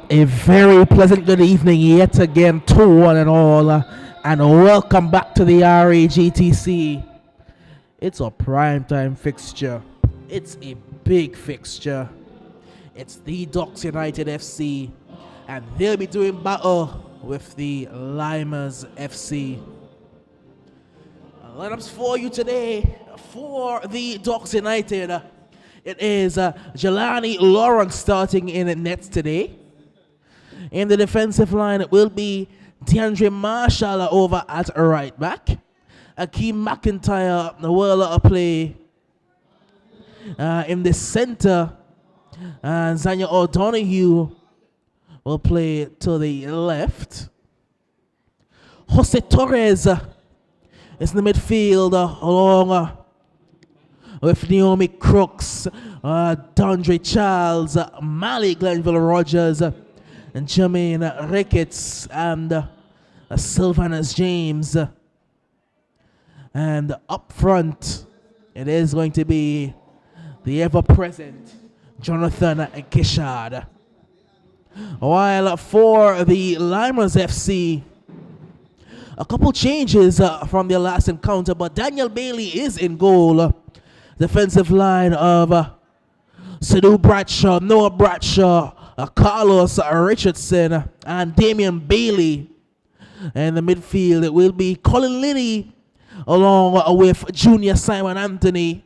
A very pleasant good evening yet again to one and all, and welcome back to the RAGTC. It's a primetime fixture. It's a big fixture. It's the Docks United FC, and they'll be doing battle with the Lymers FC. Lineups for you today for the Docks United. It is Jelani Lawrence starting in nets today. In the defensive line, it will be DeAndre Marshall over at right back. Akeem McIntyre will play in the center. And Zanya O'Donoghue will play to the left. Jose Torres is in the midfield along with Naomi Crooks, Dondre Charles, Mali Glenville Rogers, and Jermaine Ricketts, and Sylvanus James. And up front, it is going to be the ever-present Jonathan Kishard. While for the Lymers FC, a couple changes from their last encounter, but Daniel Bailey is in goal. Defensive line of Sadu Bradshaw, Noah Bradshaw, Carlos Richardson, and Damian Bailey. In the midfield, it will be Colin Liddy along with Junior Simon Anthony.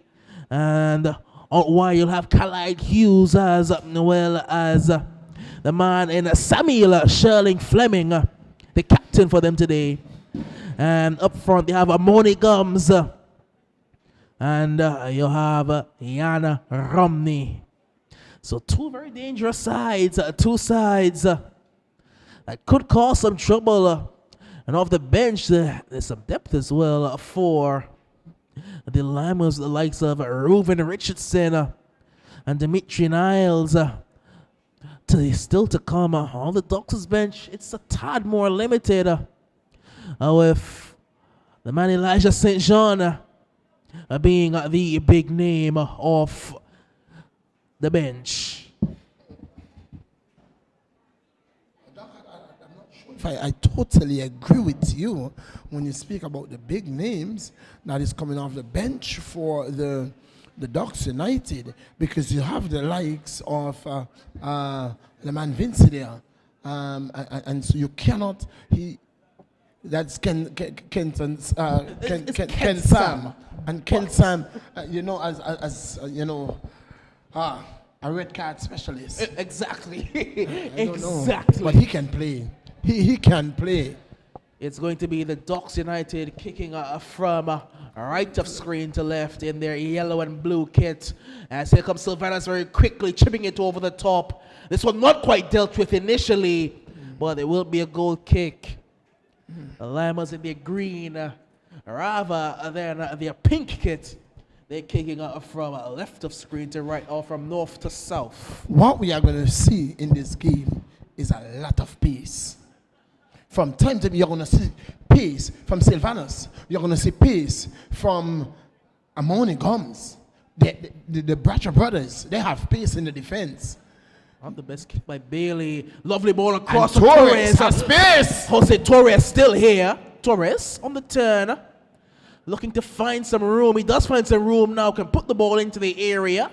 And while you'll have Khalid Hughes as well as the man in Samuel Sherling Fleming, the captain for them today. And up front, they have Moni Gums. And you have Yana Romney. So two very dangerous sides, two sides that could cause some trouble. And off the bench, there's some depth as well for the Lymers, the likes of Reuven Richardson and Dimitri Niles. Still to come on the Doctors bench, it's a tad more limited with the man Elijah St. John being the big name of the bench. If I totally agree with you when you speak about the big names that is coming off the bench for the Docks United, because you have the likes of the man Vinci there, and so you cannot that's Ken Sam, and Ken Sam, as you know, a red card specialist. Exactly. I don't know, exactly. but he can play. He can play. It's going to be the Docks United kicking from right of screen to left in their yellow and blue kit. As here comes Sylvanus very quickly, chipping it over the top. This one not quite dealt with initially, but it will be a goal kick. The Lymers in their green, rather than their pink kit. They're kicking from left of screen to right, or from north to south. What we are going to see in this game is a lot of pace. From time to time, you're going to see pace from Sylvanus. You're going to see pace from Amoni Gums. The Bradshaw brothers, they have pace in the defense. On the best kick by Bailey. Lovely ball across to Torres. Has space. Jose Torres still here. Torres on the turn. Looking to find some room. He does find some room now. Can put the ball into the area.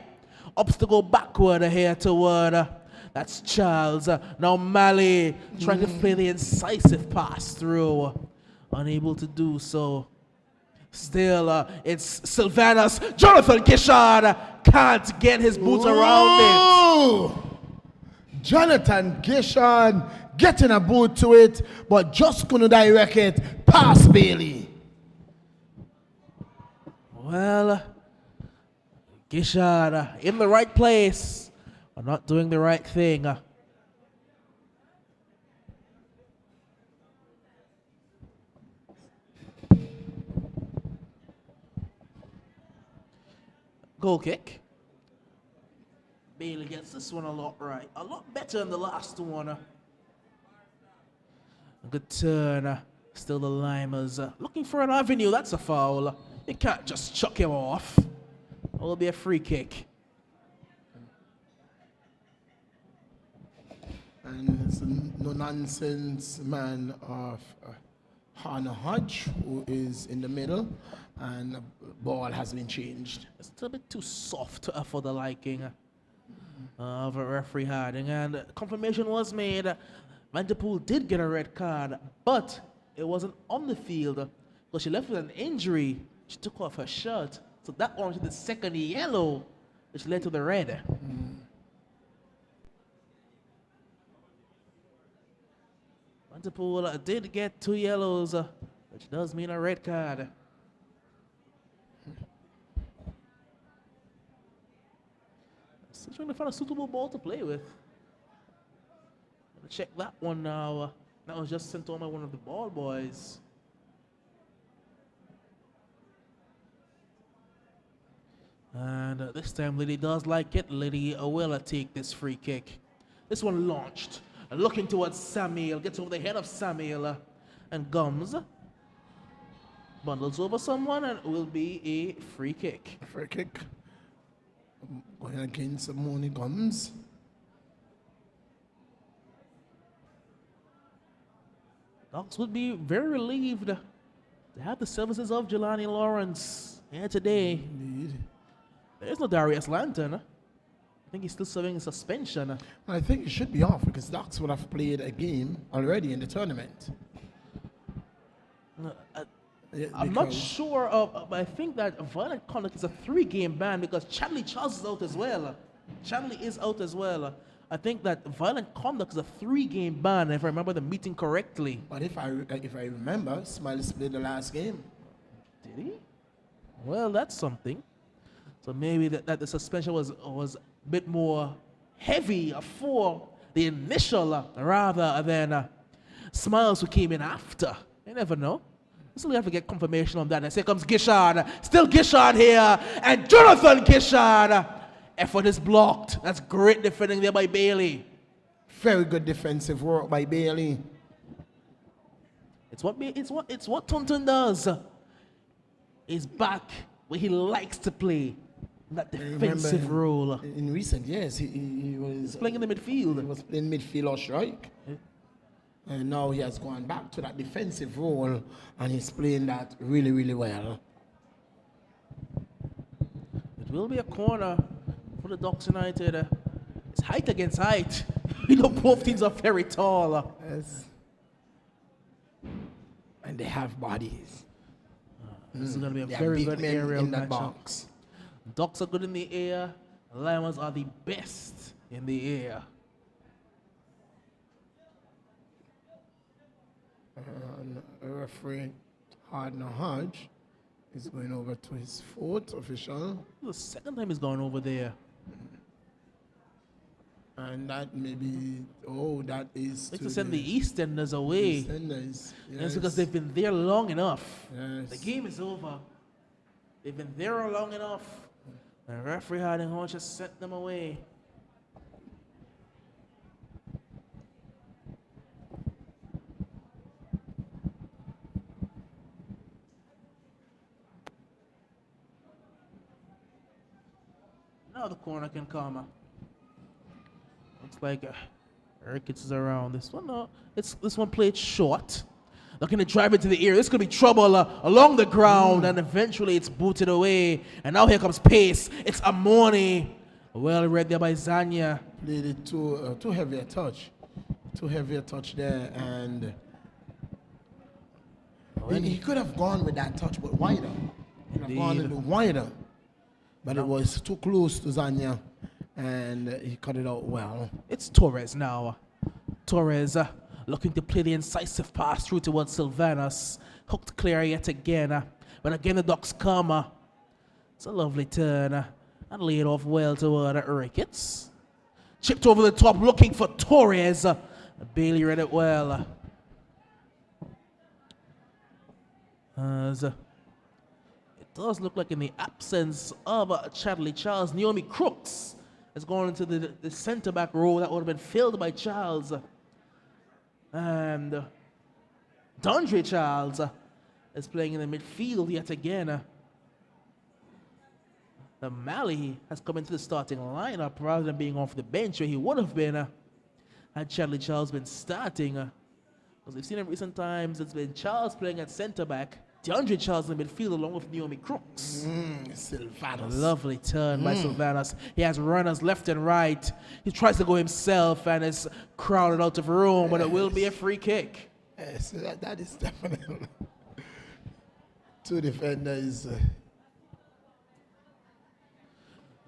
Opts to go backward here toward... that's Charles. Now Mali trying to play the incisive pass through. Unable to do so. Still, it's Sylvanus. Jonathan Kishard can't get his boots around it. Jonathan Kishard getting a boot to it, but just couldn't direct it past Bailey. Well, Kishard in the right place. Are not doing the right thing. Goal kick. Bailey gets this one a lot right. A lot better than the last one. A good turn. Still the Lymers looking for an avenue. That's a foul. You can't just chuck him off. It'll be a free kick. And it's a no-nonsense man of Hannah Hodge, who is in the middle, and the ball has been changed. It's a little bit too soft for the liking of a referee Harding. And confirmation was made. Vanderpool did get a red card, but it wasn't on the field because she left with an injury. She took off her shirt. So that one was the second yellow, which led to the red. Vanderpool did get 2 yellows, which does mean a red card. Still trying to find a suitable ball to play with. Gonna check that one now. That was just sent on by one of the ball boys. And this time Lily does like it. Lily will take this free kick. This one launched. Looking towards Samuel. Gets over the head of Samuel. And Gums bundles over someone and will be a free kick. Free kick. Going against Moni Gums. Docs would be very relieved to have the services of Jelani Lawrence here today. Indeed. There's no Darius Lanton. I think he's still serving a suspension. I think he should be off because Docs would have played a game already in the tournament. I'm not sure but I think that violent conduct is a 3-game ban because Chadley Charles is out as well. Chadley is out as well. I think that violent conduct is a 3-game ban, if I remember the meeting correctly. But if I remember, Smiley played the last game. Did he? Well, that's something. So maybe that the suspension was a bit more heavy for the initial rather than Smiles who came in after. You never know. So we have to get confirmation on that. And here comes Gishard. Still Gishard here. And Jonathan Gishard. Effort is blocked. That's great defending there by Bailey. Very good defensive work by Bailey. It's what Taunton does. He's back where he likes to play. That defensive role. In recent years, he was playing in the midfield. He was playing midfield or strike. Yeah. And now he has gone back to that defensive role, and he's playing that really, really well. It will be a corner for the Docks United. It's height against height. You know, both teams are very tall. Yes. And they have bodies. This is going to be a very good aerial in that box. Docks are good in the air. Lymers are the best in the air. Referee Hardner Hodge is going over to his 4th official. The 2nd time he's gone over there. And that may be, that is to send the EastEnders away. EastEnders, yes. That's because they've been there long enough. Yes. The game is over. They've been there long enough. The referee Harding Hodge just sent them away. Now the corner can come. Looks like Ricketts is around. This one, no. This one played short. Looking to drive it to the air. This could be trouble along the ground, and eventually it's booted away. And now here comes pace. It's Amoni. Well read there by Zanya. Played it too heavy a touch. Too heavy a touch there, and he could have gone with that touch, but wider. He could have gone a little wider. But it was too close to Zanya, and he cut it out well. It's Torres now. Torres looking to play the incisive pass through towards Sylvanus. Hooked clear yet again. But again, the Ducks come. It's a lovely turn. And laid off well toward Ricketts. Chipped over the top, looking for Torres. Bailey read it well. It does look like in the absence of Chadley Charles, Naomi Crooks has gone into the center-back role that would have been filled by Charles. And Dondre Charles is playing in the midfield yet again. Malley has come into the starting lineup rather than being off the bench where he would have been. had Charlie Charles been starting, because we've seen in recent times it's been Charles playing at centre back, DeAndre Charles in midfield along with Naomi Crooks. Sylvanus. A lovely turn by Sylvanus. He has runners left and right. He tries to go himself and is crowded out of room, but it will be a free kick. Yes, that is definitely. Two defenders.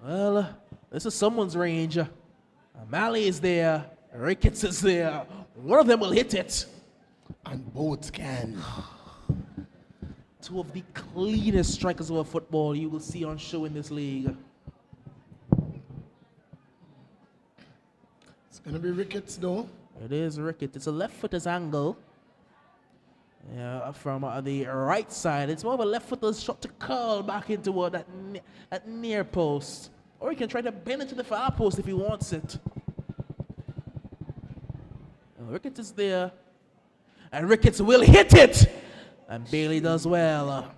Well, this is someone's range. Malley is there. Ricketts is there. One of them will hit it. And both can. Two of the cleanest strikers of football you will see on show in this league. It's going to be Ricketts, though. It is Ricketts. It's a left-footer's angle. Yeah, from the right side. It's more of a left-footer's shot to curl back into that near post. Or he can try to bend it to the far post if he wants it. Ricketts is there. And Ricketts will hit it! And Bailey does well.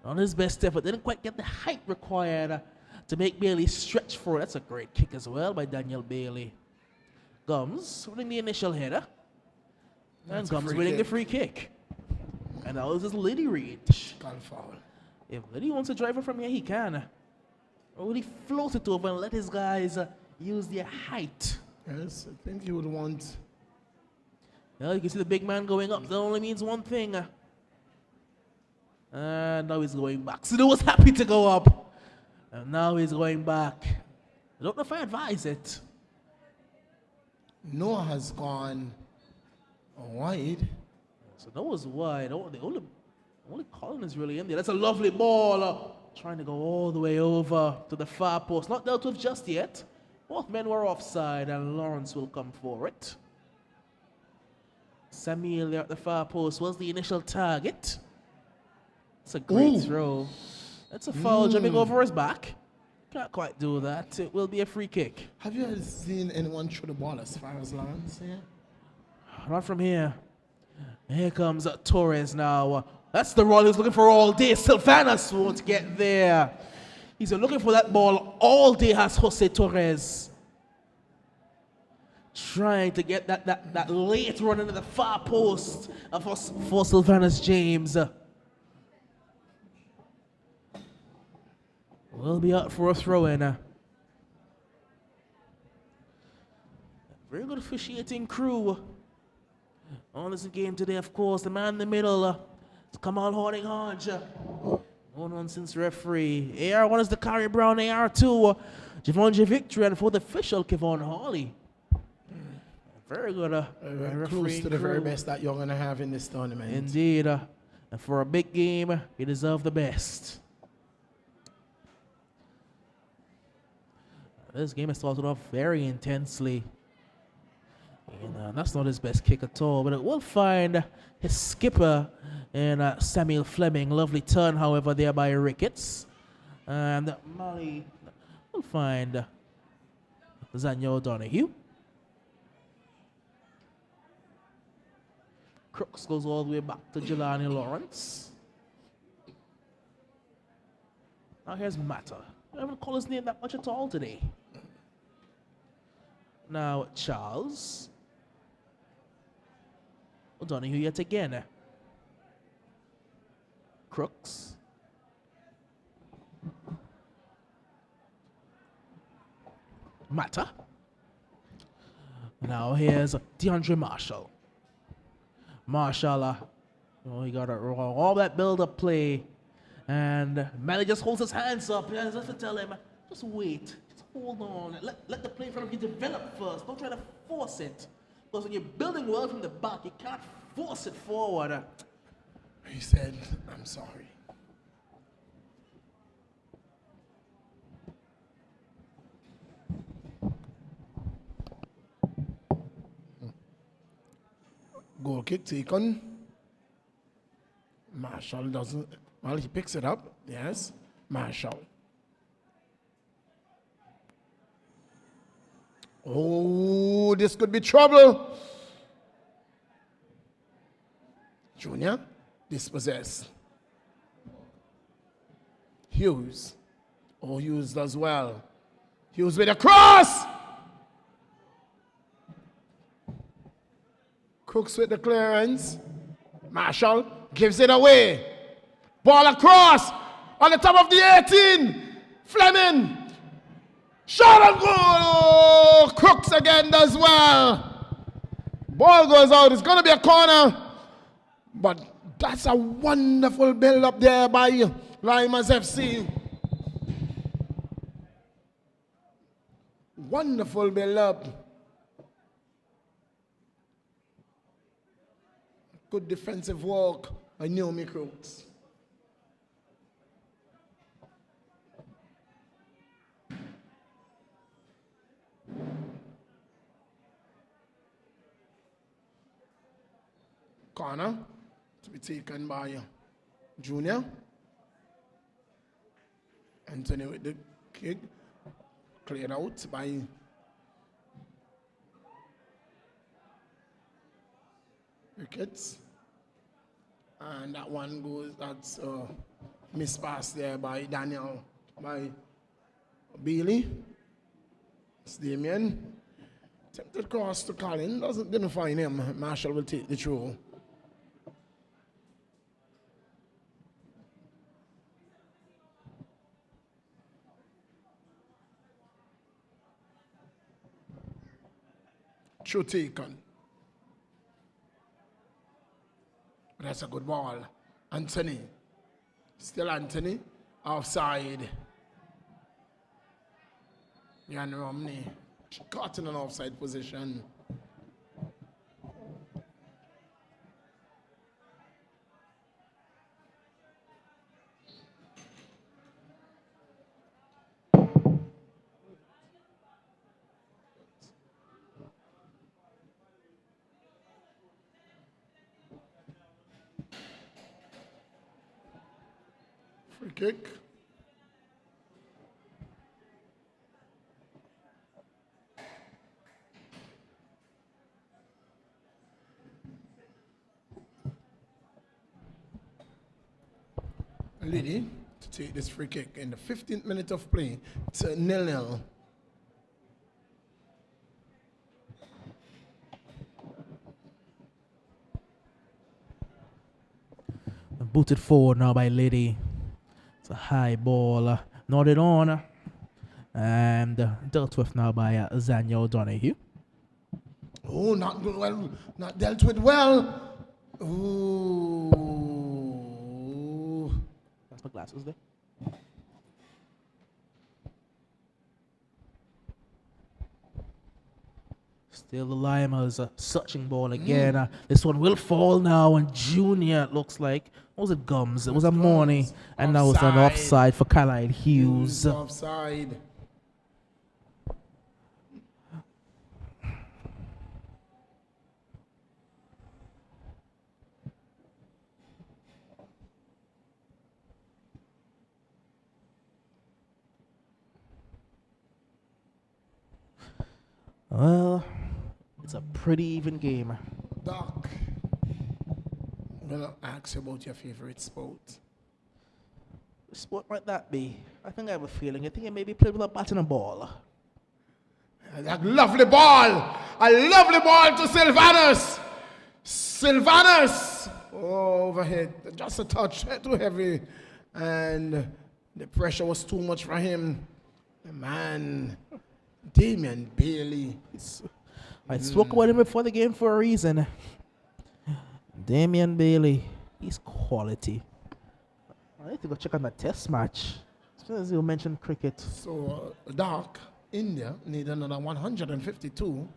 On his best effort, didn't quite get the height required to make Bailey stretch for it. That's a great kick as well by Daniel Bailey. Gums winning the initial header. And Gums winning the free kick. And now this is Liddy reach. Foul. If Liddy wants to drive it from here, he can. Or will he float it over and let his guys use their height? Yes, I think he would want. Well, you can see the big man going up. That only means one thing. And now he's going back. Sido was happy to go up. And now he's going back. I don't know if I advise it. Noah has gone wide. So Noah's wide. The only Colin is really in there. That's a lovely ball. Trying to go all the way over to the far post. Not dealt with just yet. Both men were offside and Lawrence will come for it. Samuel there at the far post was the initial target. It's a great throw. That's a foul jumping over his back. Can't quite do that. It will be a free kick. Have you ever seen anyone throw the ball as far as Lawrence here? Not from here. Here comes Torres now. That's the run he was looking for all day. Sylvanus won't get there. He's been looking for that ball all day, has Jose Torres. Trying to get that late run into the far post for Sylvanus James. We'll be out for a throw-in. Very good officiating crew on this game today, of course. The man in the middle, Kamal Harding Hodge. No nonsense referee. AR1 is the Carrie Brown. AR2, Javon Victory, and for the official, Kevon Hawley. Very good. Very close to the very best that you're going to have in this tournament. Indeed. And for a big game, you deserve the best. This game has started off very intensely. And that's not his best kick at all, but it will find his skipper and Samuel Fleming. Lovely turn, however, there by Ricketts. And Mali will find Zanyo O'Donoghue. Crooks goes all the way back to Jelani Lawrence. Now here's Mata. I haven't called his name that much at all today. Now Charles. O'Donoghue yet again. Crooks. Mata. Now here's DeAndre Marshall. Marshall, he got it wrong. All that build-up play. And Mally just holds his hands up. He has to tell him, just wait. Just hold on. Let the play in front of you develop first. Don't try to force it. Because when you're building well from the back, you can't force it forward. He said, I'm sorry. Goal kick taken. Marshall doesn't. Well, he picks it up. Yes. Marshall. Oh, this could be trouble. Junior, dispossessed. Hughes. Oh, Hughes does well. Hughes with a cross. Crooks with the clearance. Marshall gives it away. Ball across on the top of the 18. Fleming. Shot and goal. Oh, Crooks again does well. Ball goes out. It's going to be a corner. But that's a wonderful build up there by Lymers FC. Wonderful build up. Good defensive work by Naomi Crooks. Corner to be taken by Junior. Anthony with the kick. Cleared out by Ricketts. And that one goes, that's missed pass there by Daniel, by Bailey. It's Damien. Tempted cross to Colin, didn't find him. Marshall will take the throw. Throw taken. That's a good ball. Anthony. Still Anthony. Offside. Jan Romney. Caught in an offside position. Free kick. Liddy to take this free kick in the 15th minute of play. It's 0-0. Booted forward now by Liddy. It's a high ball. Nodded on. And dealt with now by Zanya O'Donoghue. Oh, not good, well, not dealt with well. Ooh. That's my glasses there. Still the Lymers searching ball again. This one will fall now, and Junior looks like, what was it, Gums? It was a Morney, and now it's an offside for Carlisle Hughes. Offside. Well, it's a pretty even game. Doc, I'm going to ask you about your favorite sport. What sport might that be? I think I have a feeling. I think I maybe played with a bat and a ball. That lovely ball. A lovely ball to Sylvanus. Sylvanus. Oh, overhead. Just a touch. Too heavy. And the pressure was too much for him. Man. Damien Bailey. I spoke about him before the game for a reason. Damien Bailey. He's quality. I need to go check on that test match. As soon as you mentioned cricket. So, Doc, India need another 152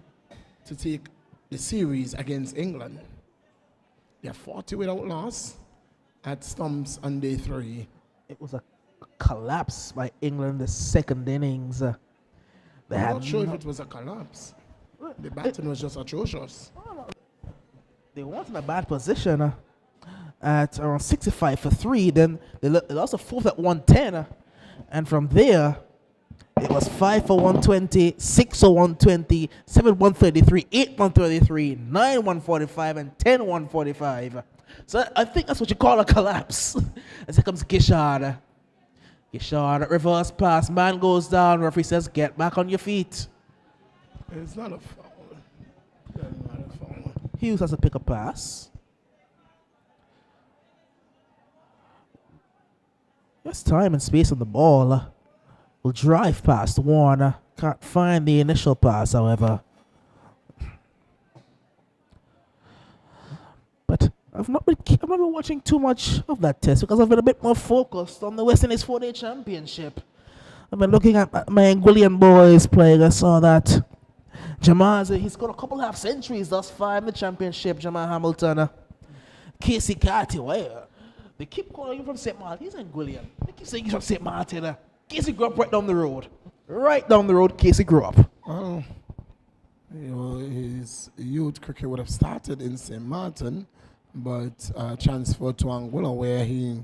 to take the series against England. They're 40 without loss at Stumps on day 3. It was a collapse by England in the second innings. I'm not sure if it was a collapse. The batting was just atrocious. They weren't in a bad position at around 65 for 3. Then they lost a fourth at 110. And from there, it was 5 for 120, 6 for 120, 7 133, 8 133, 9 145, and 10 145. So I think that's what you call a collapse. As here comes Gishard. Kishard, reverse pass. Man goes down. Referee says, get back on your feet. It's not a foul. It's not a foul. Hughes has to pick a pass. There's time and space on the ball. Will drive past Warner. Can't find the initial pass, however. But I've not been watching too much of that test because I've been a bit more focused on the West Indies 4-Day Championship. I've been looking at my Anguillian boys playing. I saw that he's got a couple half centuries thus far in the championship. Jamal Hamilton, Casey Carty, they keep calling him from St. Martin. He's Anguillian. They keep saying he's from St. Martin. Casey grew up right down the road. Right down the road, Casey grew up. Well, his youth cricket would have started in St. Martin, but transferred to Anguilla where he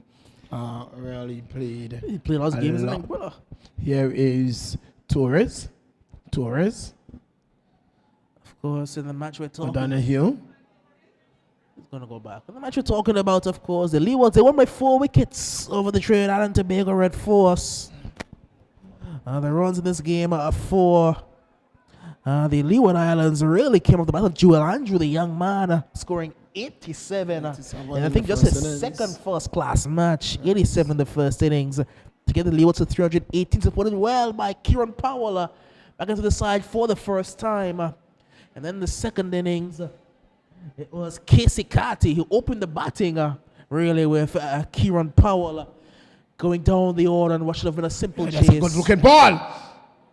really played. He played lots of games in Anguilla. Here is Torres. Of course, in the match we're talking about. O'Donoghue. He's going to go back. In the match we're talking about, of course, the Leewards, they won by 4 wickets over the Trinidad and Tobago Red Force. The runs in this game are 4. The Leeward Islands really came off the bat of Jewel Andrew, the young man, scoring 87. And I think just his second first-class match, 87 in the first innings. To get the Leewards to 318, supported well by Kieran Powell back into the side for the first time. And then the second innings, it was Casey Carty who opened the batting really with Kieran Powell going down the order and what should have been a simple chase. That's a good-looking ball.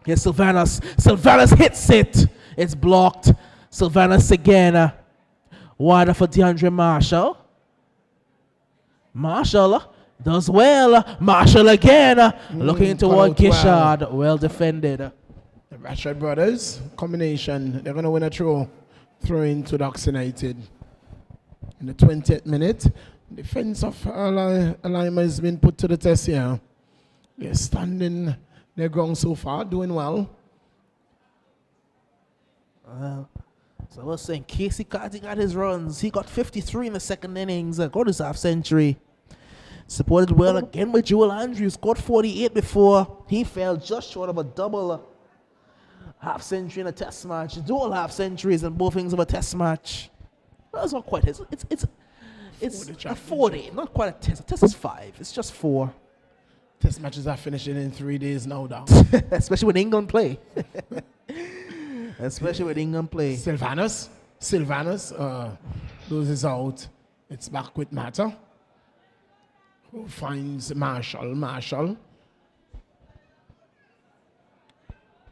Here's Sylvanus. Sylvanus hits it. It's blocked. Sylvanus again. Wider for DeAndre Marshall. Marshall does well. Marshall again. Looking toward Gishard. Well defended. The Rashad brothers combination. They're going to win a throw into Ducks United. In the 20th minute, defense of Lymers has been put to the test here. They're standing their ground so far, doing well. So I was saying, Casey Carty got his runs. He got 53 in the second innings. Got his half century. Supported well again by Jewel Andrews. Scored 48 before. He fell just short of a double half century in a test match. Dual half centuries in both innings of a test match. That's not quite his. It's a 40, not quite a test. A test is 5. It's just 4. Test matches are finishing in 3 days now, down. Especially when England play. Especially when England play. Sylvanus loses out. It's back with Mata, who finds Marshall.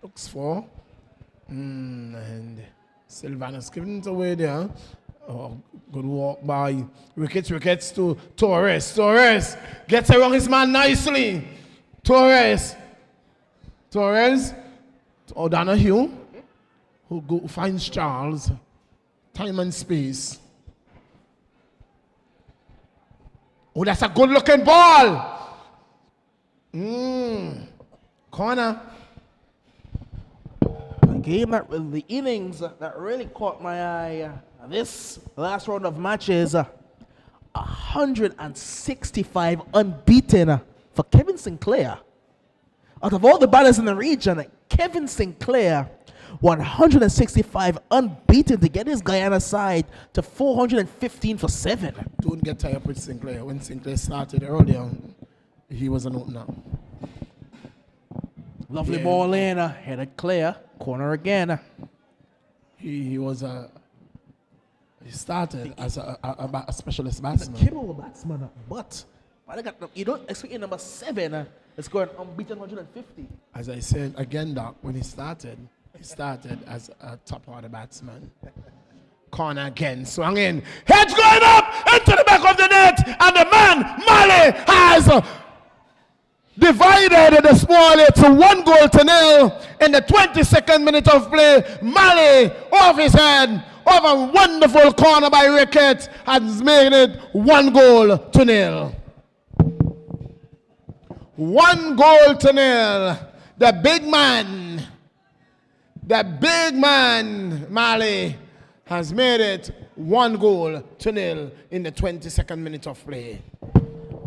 Looks for. And Sylvanus giving it away there. Oh, good walk by Ricketts to Torres. Torres gets around his man nicely. Torres to O'Donoghue, who finds Charles. Time and space. Oh, that's a good looking ball. Corner. The innings that really caught my eye this last round of matches, 165 unbeaten for Kevin Sinclair. Out of all the batters in the region, Kevin Sinclair, 165 unbeaten to get his Guyana side to 415 for 7. Don't get tied up with Sinclair. When Sinclair started earlier, he was an opener. Lovely ball in, headed clear, corner again. He started as a specialist batsman. He's a kibble batsman, but you don't expect your number 7 is going unbeaten 150. As I said again, Doc, when he started as a top order batsman. Corner again, swung in, heads going up into the back of the net, and the man Mali has divided the small to 1-0 in the 22nd minute of play. Mali off his head, of a wonderful corner by Ricketts, has made it 1-0. 1-0. The big man, Mali, has made it 1-0 in the 22nd minute of play.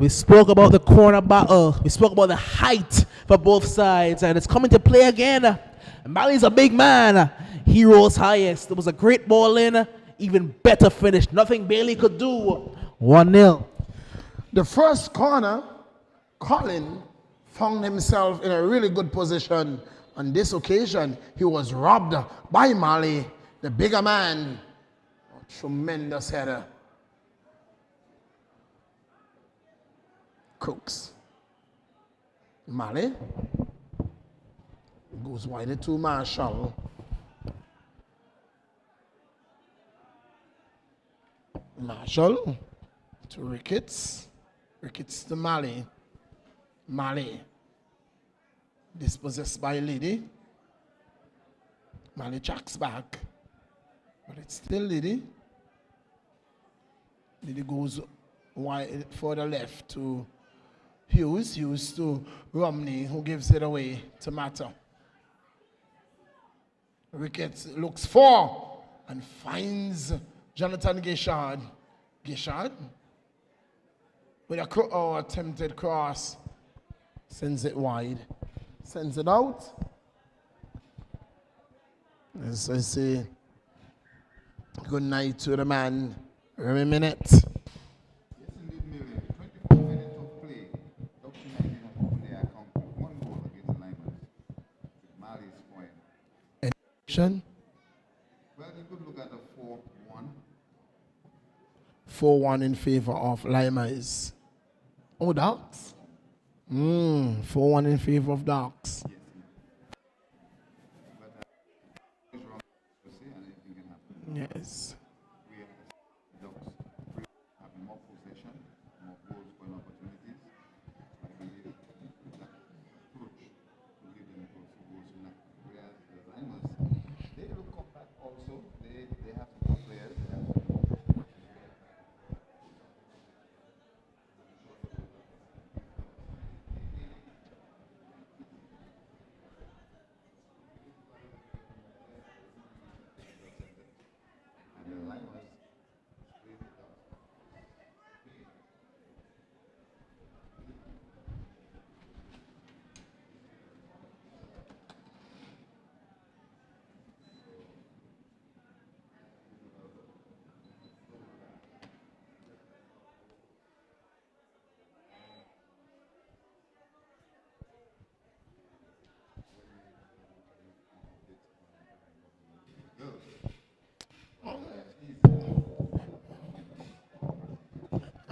We spoke about the corner battle. We spoke about the height for both sides, and it's coming to play again. Mali's a big man. He rolls highest. It was a great ball in. Even better finish. Nothing Bailey could do. 1-0. The first corner, Colin found himself in a really good position. On this occasion, he was robbed by Mali, the bigger man. Tremendous header. Crooks. Mali goes wide to Marshall. Marshall to Ricketts. Ricketts to Mali. Mali dispossessed by Liddy. Mali jacks back. But it's still Liddy. Liddy goes wide further left to Hughes. Hughes to Romney, who gives it away to Mata. Ricketts looks for and finds Jonathan Gishard. Gishard with a attempted cross. Sends it wide. Sends it out. As I say, good night to the man. Every minute. Yes, indeed, Millie. 24 minutes of play. Dr. United have opened their account with 1 goal against Lymers. With Mali's point. Action. Well, you could look at the 4-1. 4-1 in favor of Lymers. Oh, Ducks. 4-1 in favor of Ducks. Yes. But it's wrong to say, and anything can happen. Yes. We have Ducks having more possession, more goal scoring opportunities. I believe that approach will give them goals tonight. Whereas the Lymers, they will come back also. They have some good players. They have some and the Lymers really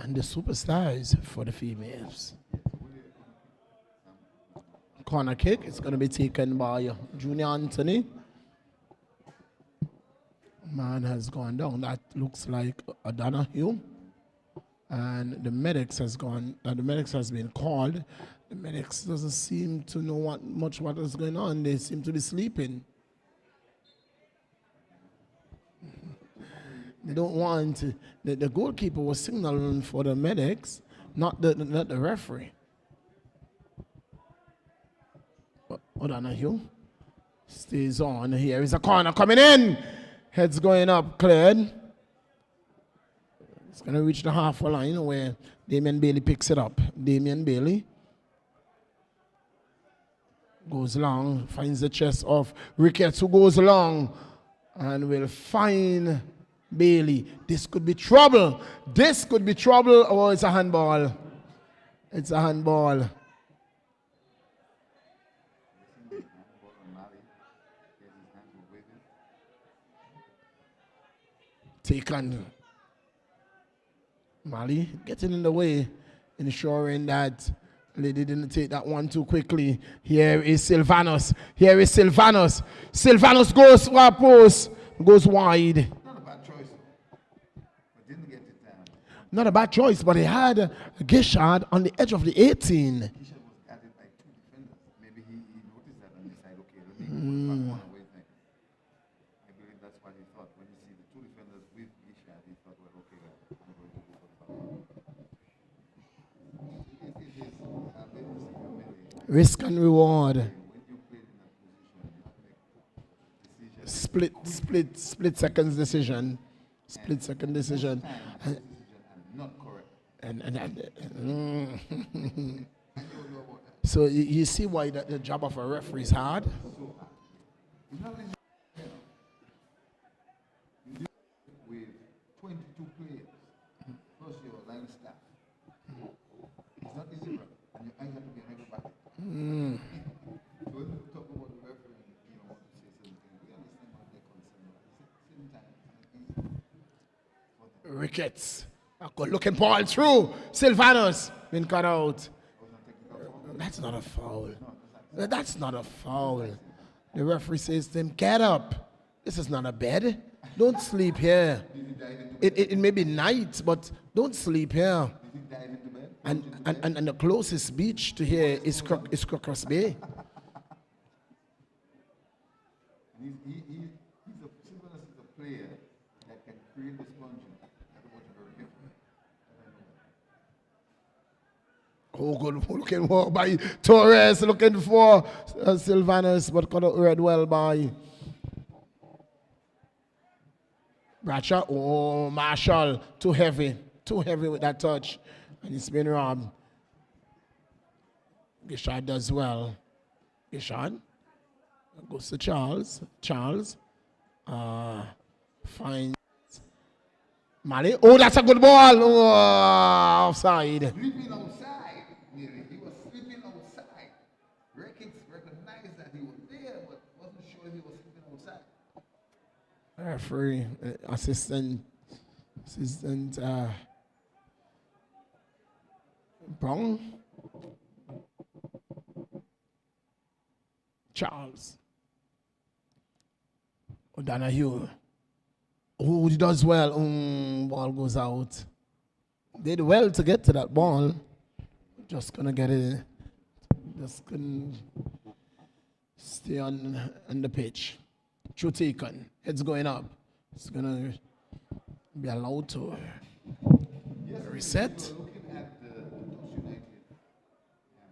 And the superstars for the females. Corner kick is going to be taken by Junior Anthony. Man has gone down. That looks like a Donahue. And the medics has gone. The medics has been called. The medics doesn't seem to know what is going on. They seem to be sleeping. They don't want the goalkeeper was signaling for the medics, not the referee. But O'Donoghue stays on. Here is a corner coming in. Heads going up, cleared. It's going to reach the half line where Damian Bailey picks it up. Damian Bailey goes long, finds the chest of Ricketts, who goes long and will find Bailey. This could be trouble. This could be trouble. Oh, it's a handball. It's a handball. Taken. Mali getting in the way, ensuring that Lady didn't take that one too quickly. Here is Silvanus. Here is Silvanus. Silvanus goes to our post, goes wide. Not a bad choice, but he had Gishard on the edge of the 18. Gishard was guarded by 2 defenders. Maybe he noticed that and decided, okay, let me go one away thing. I believe that's what he thought. When you see the 2 defenders with Gishard, he thought, well, okay, I'm going to go for the foul. It is Risk and reward. when you play in that position, you have to make decisions. Split seconds decision. Split second decision. Decision and not correct. So you see why the job of a referee is hard? With 22 players, plus your line staff. It's not easy, bro. And your eyes have to be on everybody. So when we talk about the referee, want to say certain things, we understand what they're concerned about. At the same time, it's not easy. Ricketts. A good looking ball through. Silvanos been cut out. That's not a foul. That's not a foul. The referee says to him, get up. This is not a bed. Don't sleep here. It may be night, but don't sleep here. And the closest beach to here is Crocus Bay. He's a player that can create dysfunction. Oh, good looking walk by Torres, looking for Silvanus, but cut out red well by Bradshaw. Oh, Marshall, too heavy with that touch. And it's been robbed. Gishard does well. Gishard goes to Charles. Charles finds Mali. Oh, that's a good ball. Oh, offside. Sleeping outside, Mary. He was sleeping outside. Ricketts recognized that he was there, but wasn't sure he was sleeping outside. Referee, assistant Brown. Charles. O'Donoghue. Oh, he does well. Ball goes out. Did well to get to that ball. Just gonna get it. Just couldn't stay on the pitch. True taken. Head's going up. It's gonna be allowed to reset. Looking at the Dutch United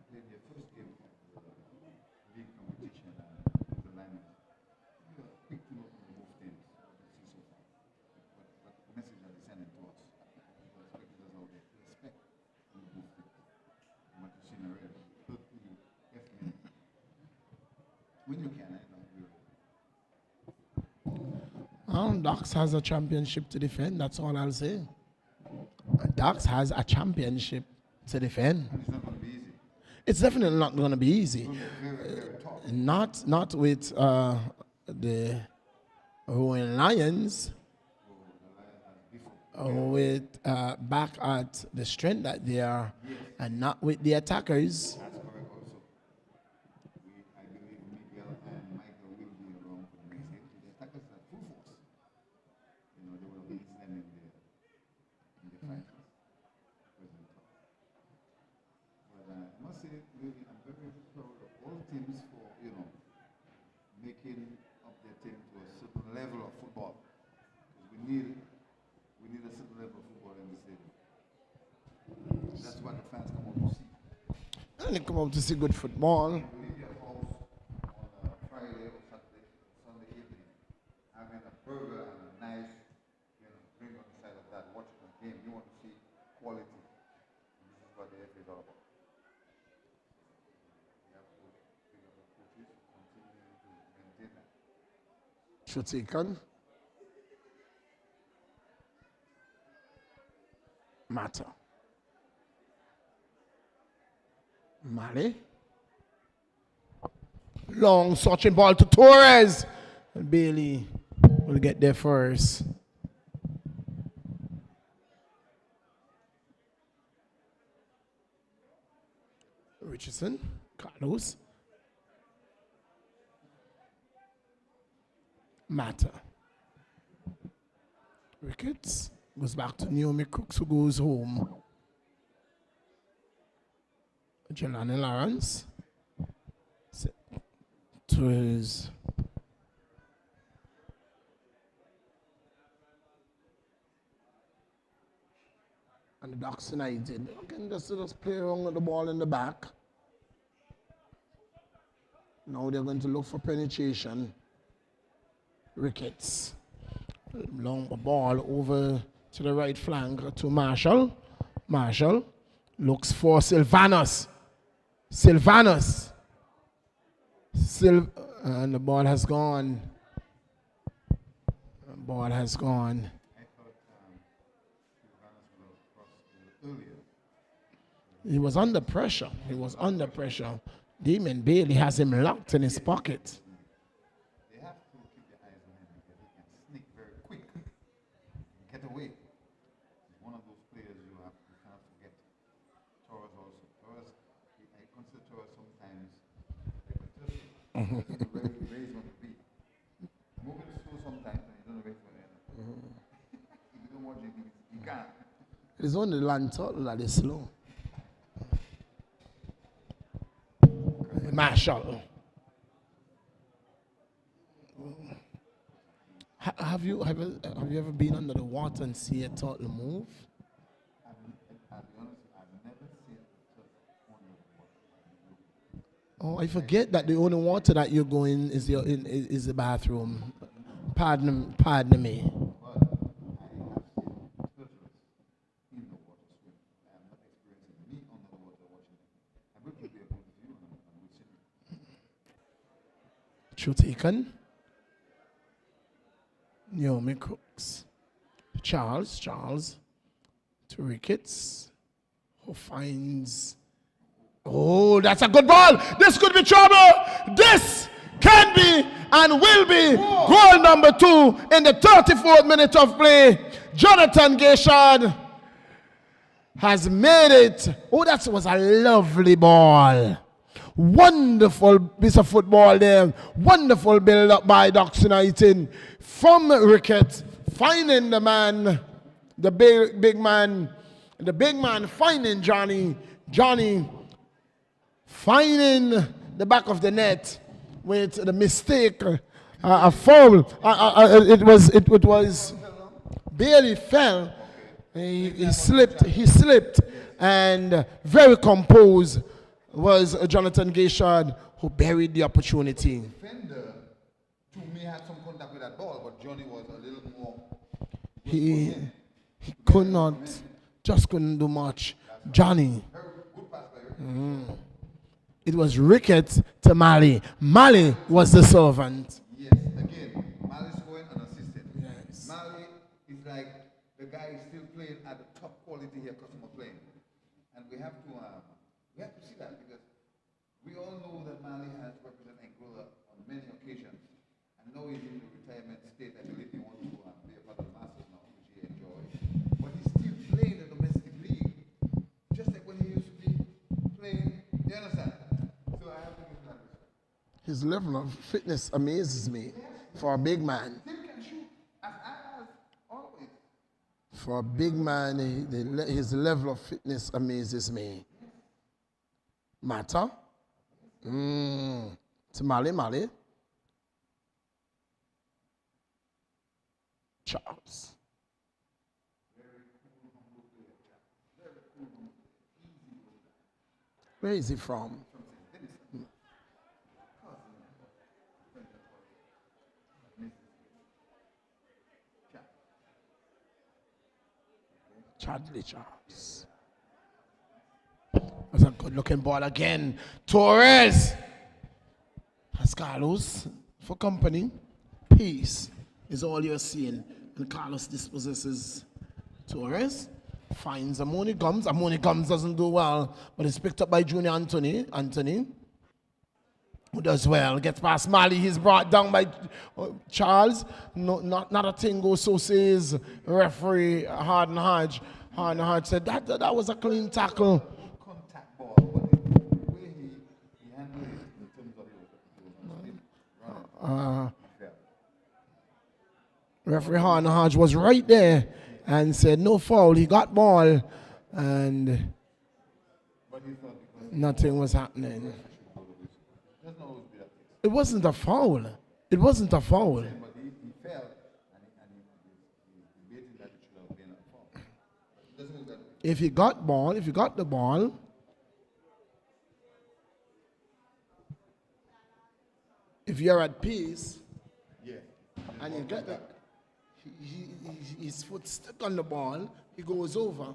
played their first game of the league competition with the Lymers. We picked them up on both teams. So far. But the message that they sending to us, the spectators out there, respect on the both teams. What you've seen already. Definitely. When you can, Docs has a championship to defend. That's all I'll say. Docs has a championship to defend. and it's not going to be easy. It's definitely not going to be easy. Very, very tough. Not with the Rowan Lions. With back at the strength that they are, and not with the attackers. That's correct also. I believe Miguel and Michael will be around for the next game. The attackers are full force. They will be them in the finals. But I must say, really, I'm very proud of all teams for, making up their team to a certain level of football. Because we need a certain level of football in the stadium. That's what the fans come out to see. And they come out to see good football. Leave your house on a Friday or Saturday, Sunday evening, having a burger and a nice, drink on the side of that, watching a game. You want to see quality. And this is what the FA is all about. You have to figure out coaches continue to maintain that. Should taken. Matter. Mali. Long searching ball to Torres. And Bailey will get there first. Richardson. Carlos. Matter. Ricketts goes back to Naomi Crooks, who goes home. Jelani Lawrence to his and the Ducks United. Again, just play around with the ball in the back. Now they're going to look for penetration. Ricketts. Long ball over to the right flank to Marshall. Marshall looks for Sylvanus. Sylvanus. And the ball has gone. The ball has gone. I thought Sylvanus would have crossed earlier. He was under pressure. He was under pressure. Damon Bailey has him locked in his pocket. They have to keep their eyes on him because he can sneak very quick and get away. He's one of those players you cannot forget. Torres also. Torres, I consider Torres sometimes like a turtle. Where he's going to be. Moving slow sometimes and you don't know where for him. If you don't watch it, you can't. It's only the land turtle that is slow. Marshall. Have you ever been under the water and see a turtle move? I'll be honest, I've never seen a turtle under the water. Oh, I forget that the only water that you go in is the bathroom. Pardon me. But I have seen turtles in the water swim. I am not experiencing me under the water watching them. I will give you a point of view and we'll see. True taken. Naomi Crooks. Charles to Ricketts, who finds. Oh, that's a good ball. This could be trouble. This can be and will be goal number 2 in the 34th minute of play. Jonathan Gayshard has made it. Oh, that was a lovely ball. Wonderful piece of football there. Wonderful build up by Ducks United from Ricketts, finding the man, the big man finding Johnny finding the back of the net with the mistake, a foul. It was barely fell. He slipped, and very composed was Jonathan Gayshard, who buried the opportunity. Defender, to me, had some contact with that ball, but Johnny was a little more. He couldn't do much. Johnny. It was Ricketts to Mali. Mali was the servant. Yes, again, Mali scoring unassisted. Yes. Mali is like the guy is still playing at the top quality here, customer playing, and we have to see that because we all know that Mali has represented Angola on many occasions. I know he's in the retirement state. I believe he wants to be a part of the Masters now, which he enjoys. But he's still playing the domestic league, just like when he used to be playing. You understand? So I have to give that respect. His level of fitness amazes me for a big man. Still can shoot as always. For a big man, his level of fitness amazes me. Mata. To Mali. Charles. Where is he from? Chadley Charles. That's a good looking ball again. Torres. That's Carlos for company. Peace is all you're seeing. And Carlos dispossesses Torres. Finds Amoni Gums. Amoni Gums doesn't do well, but it's picked up by Junior Anthony, who does well. Gets past Mali. He's brought down by Charles. No, not a thing goes, so says referee Harden Hodge. Harden Hodge said that was a clean tackle. Contact ball, but the way he handled it in terms of it was Referee Harden Hodge was right there and said no foul. He got ball, and nothing was happening. It wasn't a foul. It wasn't a foul. But he fell and he debating that it should have been a foul. It doesn't look that way. If you got the ball, if you're at peace, and you get the, his foot stuck on the ball, he goes over.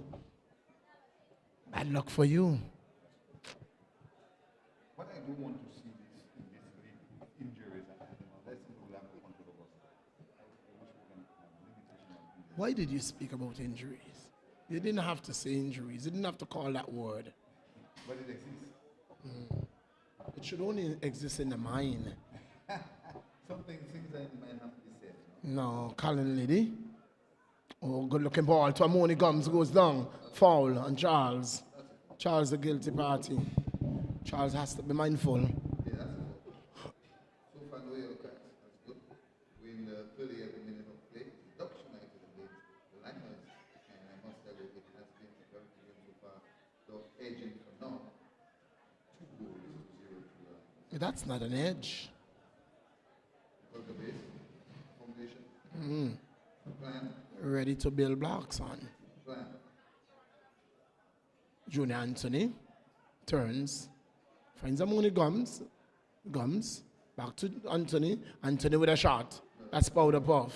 Bad luck for you. What I do want to see this in this league, injuries, and let's say we'll have to control of us. I wish we can have limitation of injuries. Why did you speak about injuries? You didn't have to say injuries. You didn't have to call that word. But it exists. It should only exist in the mind. Some things that might have to be said. No, Colin Liddy. Oh, good looking ball. To Amoni Gums goes down. Foul on Charles. Charles the guilty party. Charles has to be mindful. Yeah, that's it. So far, no yellow cards. That's good. We're in the 30th minute of play. Reduction night of the game. The Lymers, and I must tell you, it has been a very good game so far. Though edging for now, 2 goals to 0 to That's not an edge. because the base, foundation, plan, Ready to build blocks on. plan. Junior Anthony turns. Finds Amoni Gums. Gums. Back to Anthony. Anthony with a shot. That's powder puff.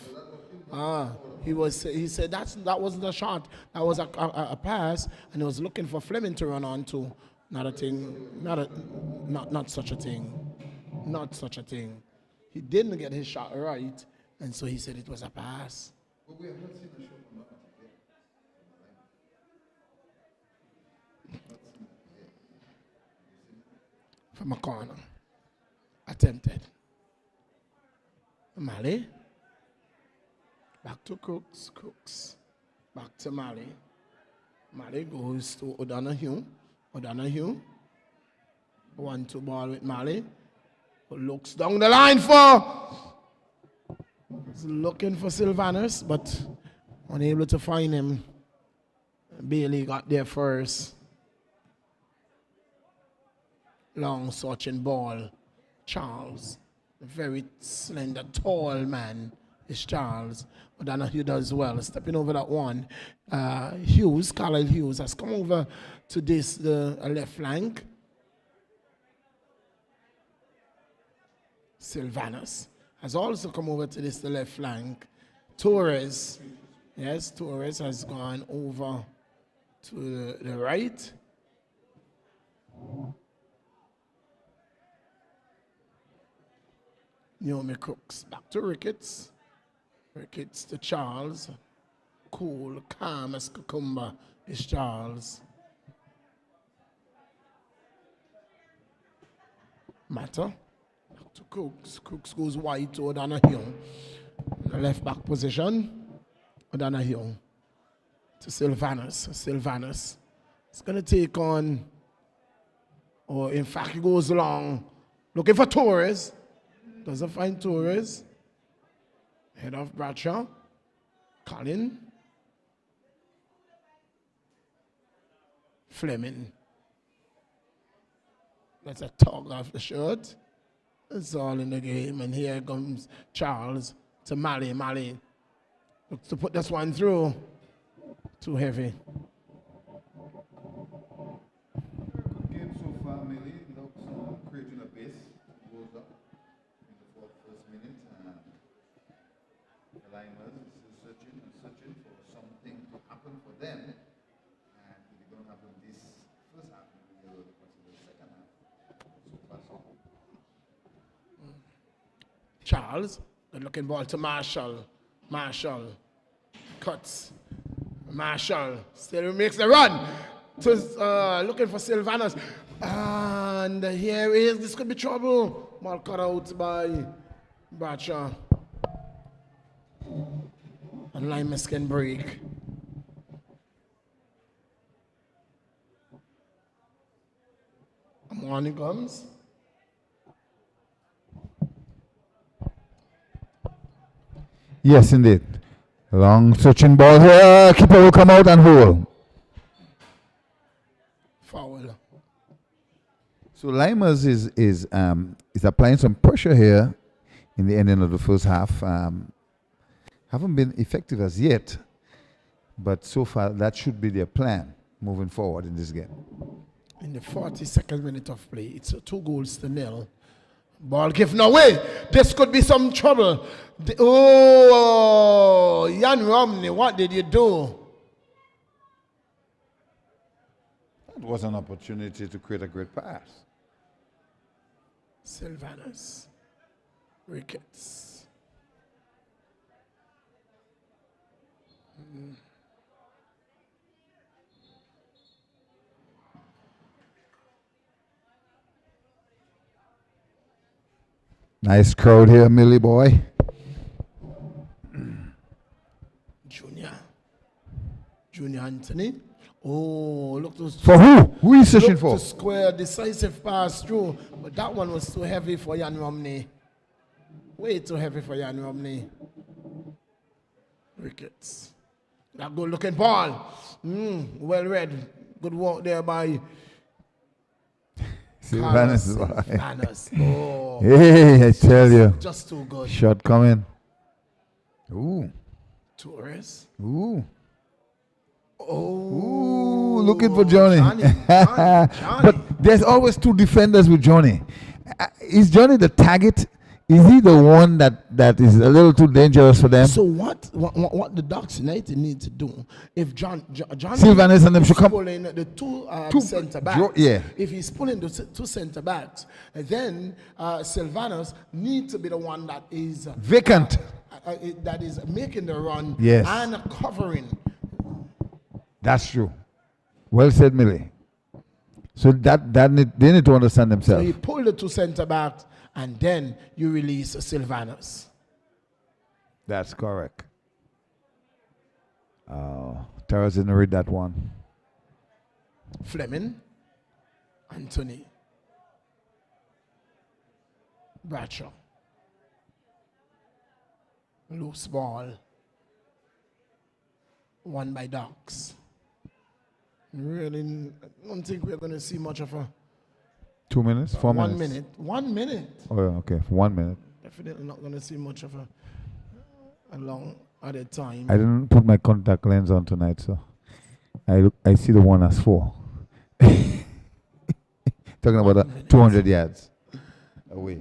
He said that wasn't a shot. That was a pass, and he was looking for Fleming to run on to. Not a thing. Not such a thing. Not such a thing. He didn't get his shot right, and so he said it was a pass. But we have not seen a shot from that yet. From a corner. Attempted. Mali. Back to Crooks. Crooks. Back to Mali. Mali goes to O'Donoghue. O'Donoghue. 1-2 ball with Mali. Looks down the line for. He's looking for Sylvanus, but unable to find him. Bailey got there first. Long searching ball. Charles. A very slender, tall man is Charles. O'Donoghue does well. Stepping over that one. Hughes, Carlisle Hughes, has come over to this, the left flank. Sylvanus has also come over to this, the left flank. Torres. Yes, Torres has gone over to the right. Naomi Crooks back to Ricketts. Ricketts to Charles. Cool, calm as cucumber is Charles. Matter. Back to Crooks. Crooks goes wide to O'Donoghue. The left back position. O'Donoghue to Sylvanus. Sylvanus. It's going to take on, or in fact, he goes long. Looking for Torres. Doesn't find Torres. Head off Bradshaw. Colin. Fleming. That's a tug off the shirt. It's all in the game. And here comes Charles to Mali. Mali looks to put this one through. Too heavy. Good game so far, Millie. Looks creating a base. Goes up in the first minute. The Lymers is searching for something to happen for them. And if it don't happen this first half, maybe they'll consider the second half. So far, so good. Charles. Good looking ball to Marshall. Marshall cuts. Marshall still makes the run to looking for Sylvanus. And here is, this could be trouble. Ball cut out by Bradshaw. And Lymers can break. Morning comes. Yes, indeed. Long searching ball here. Keeper will come out and hold. Foul. So Lymers is applying some pressure here in the ending of the first half. Haven't been effective as yet, but so far that should be their plan moving forward in this game. In the 42nd minute of play, it's 2-0. Ball given away. This could be some trouble. Jan Romney, what did you do? was an opportunity to create a great pass. Sylvanus. Ricketts. Nice crowd here, Millie boy. Junior Anthony. Oh, look to For who? Who is searching look for? to square decisive pass through, but that one was too heavy for Jan Romney. Way too heavy for Jan Romney. Ricketts. That good looking ball. Well read. Good work there by Sylvanus. Sylvanus. Oh, Hey, I tell you. just too good. Shot coming. Ooh. Torres. Ooh. Oh, Ooh, looking for Johnny. Johnny. But there's always two defenders with Johnny. Is Johnny the target? Is he the one that is a little too dangerous for them? So what the Ducks United need to do, if John Sylvanus and them is should come- pulling the two centre backs, yeah. if he's pulling the two centre backs, then Sylvanus need to be the one that is Vacant. that is making the run Yes. and covering. That's true. Well said, Millie. So they need to understand So themselves. you pull the two centre backs and then you release Sylvanus. That's correct. Terrace didn't read that one. Fleming, Anthony, Bradshaw, loose ball, won by Ducks. Really, I don't think we're going to see much of a 2 minutes? 4 minutes? 1 minute. 1 minute. Oh, yeah, okay. For 1 minute. Definitely not going to see much of a long at a time. I didn't put my contact lens on tonight, so I see the one as 4. Talking about 200 yards away.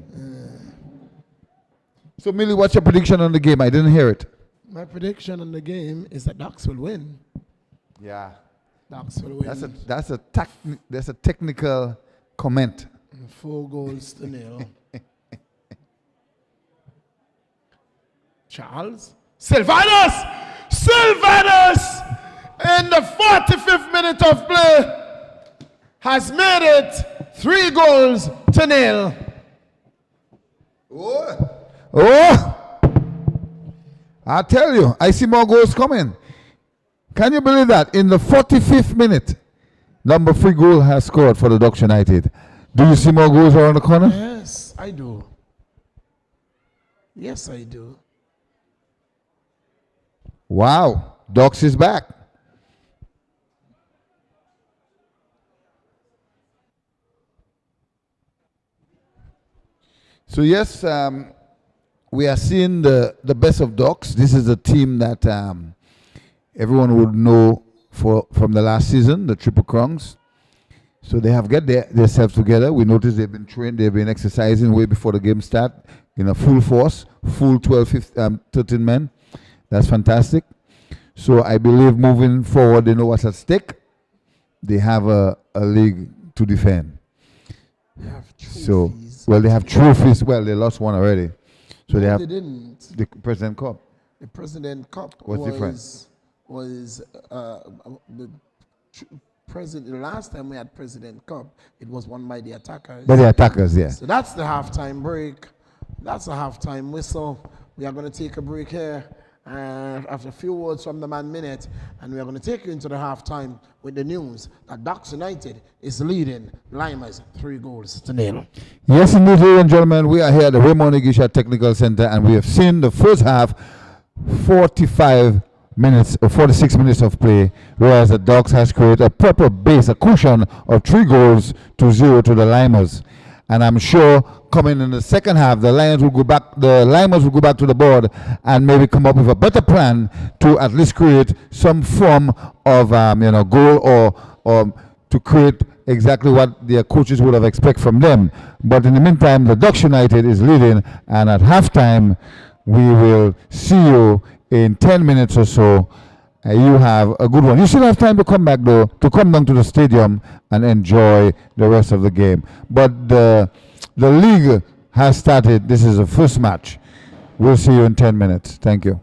So, Millie, what's your prediction on the game? I didn't hear it. My prediction on the game is that Ducks will win. Yeah. Ducks will win. That's a technical comment. 4-0. Charles. Sylvanus! Sylvanus! In the 45th minute of play has made it 3-0. Oh! I tell you, I see more goals coming. Can you believe that? In the 45th minute, number 3 goal has scored for the Ducks United. Do you see more goals around the corner? Yes, I do. Yes, I do. Wow. Ducks is back. So yes, we are seeing the best of Ducks. This is a team that everyone would know from the last season, the Triple Crowns. So they have got themselves together. We noticed they've been trained, they've been exercising way before the game start in a full force, full 12, 13 men. That's fantastic. So I believe moving forward, they know what's at stake. They have a league to defend. They have trophies. So, well, they have trophies. Well, they lost one already. So they No, have they didn't. the President Cup. The President Cup What's different? was the president. The last time we had President Cup, it was won by the attackers. By the attackers, yeah. So that's the halftime break. That's the halftime whistle. We are going to take a break here after a few words from the Man Minute, and we are going to take you into the halftime with the news that Ducks United is leading Lymers 3-0. Yes, indeed, ladies and gentlemen, we are here at the Raymond Igisha Technical Center, and we have seen the first half, 45 minutes or 46 minutes of play, whereas the Ducks has created a proper base, a cushion of 3-0 to the Lymers. And I'm sure coming in the second half, the Lymers will go back to the board and maybe come up with a better plan to at least create some form of goal or to create exactly what their coaches would have expected from them. But in the meantime, the Ducks United is leading, and at halftime, we will see you in 10 minutes or so You have a good one. You still have time to come back though, to come down to the stadium and enjoy the rest of the game. But the league has started. This is the first match. We'll see you in 10 minutes. Thank you.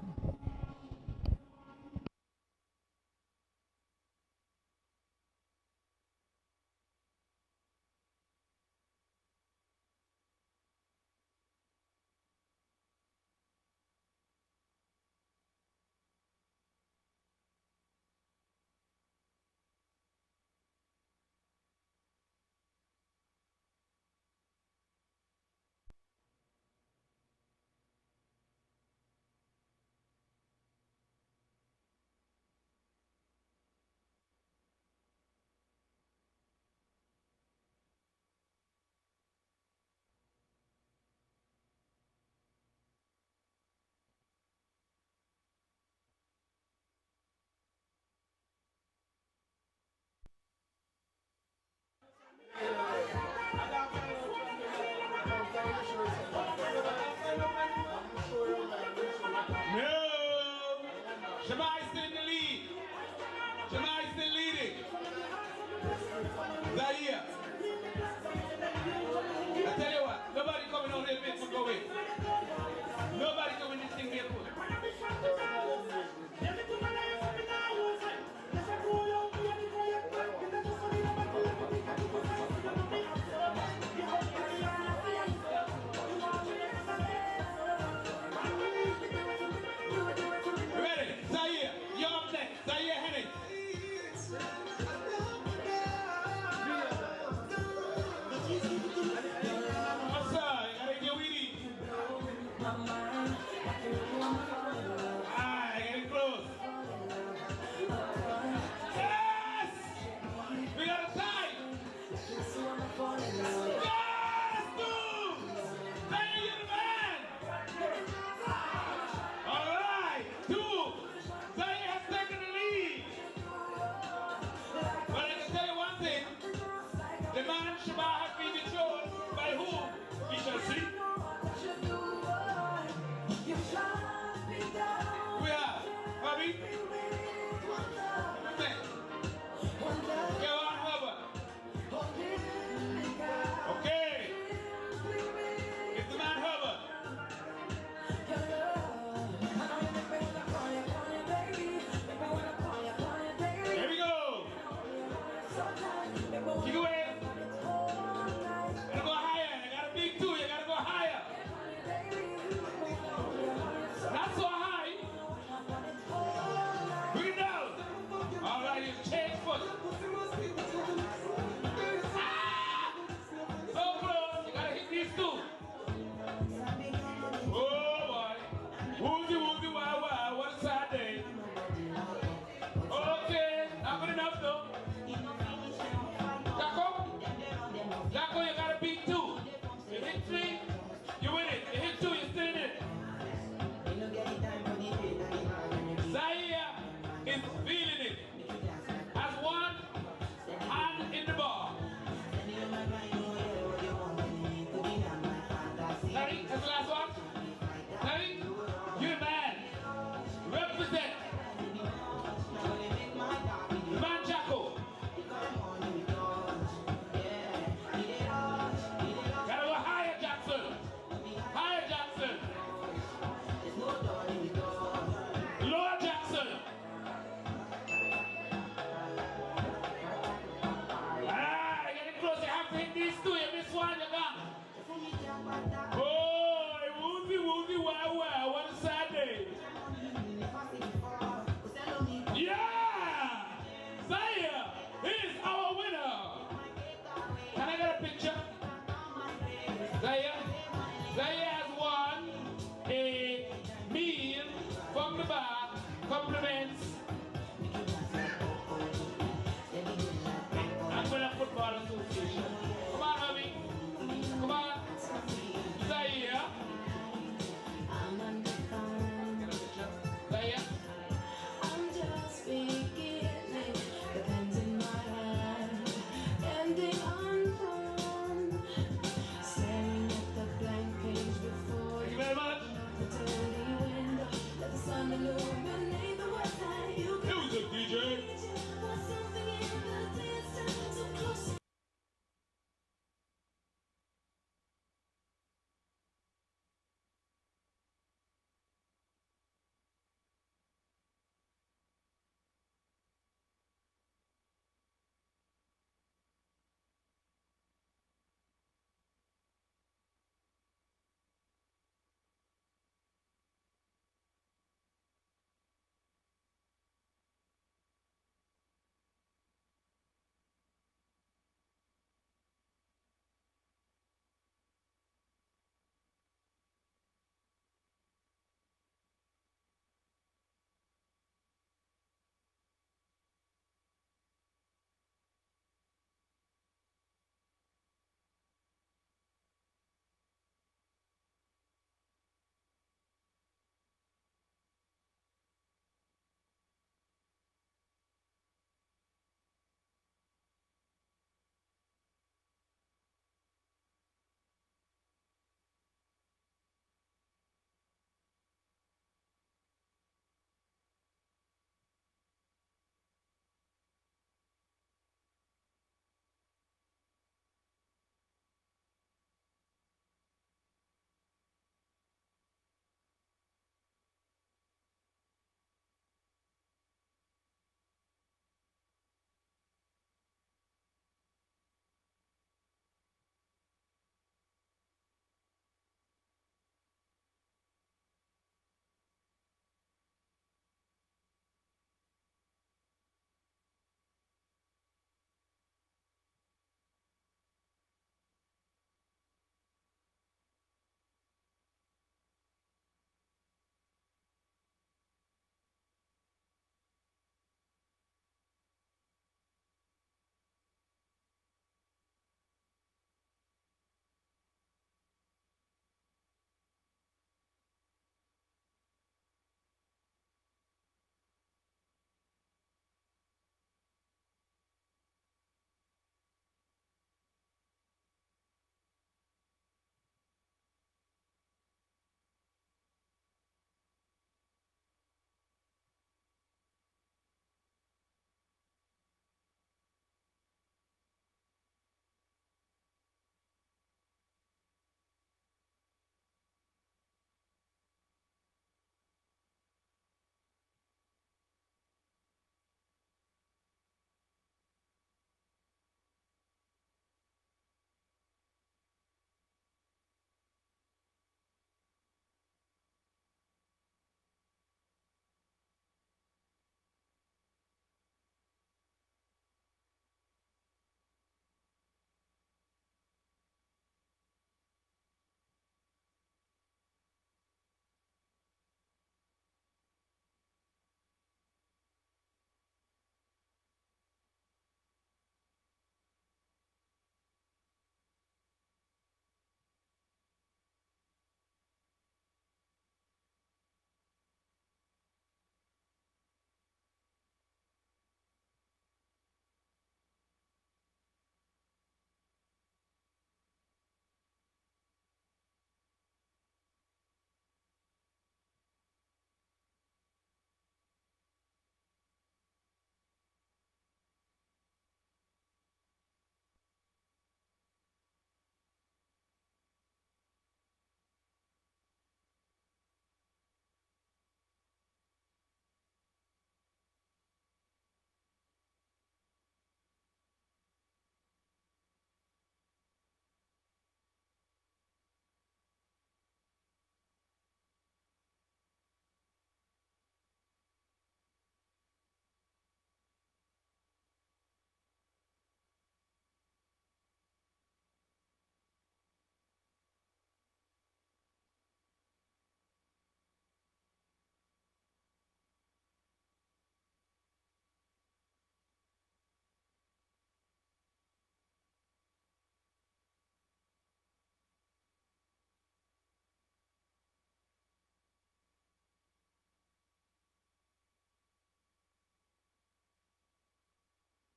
Staring at the blank page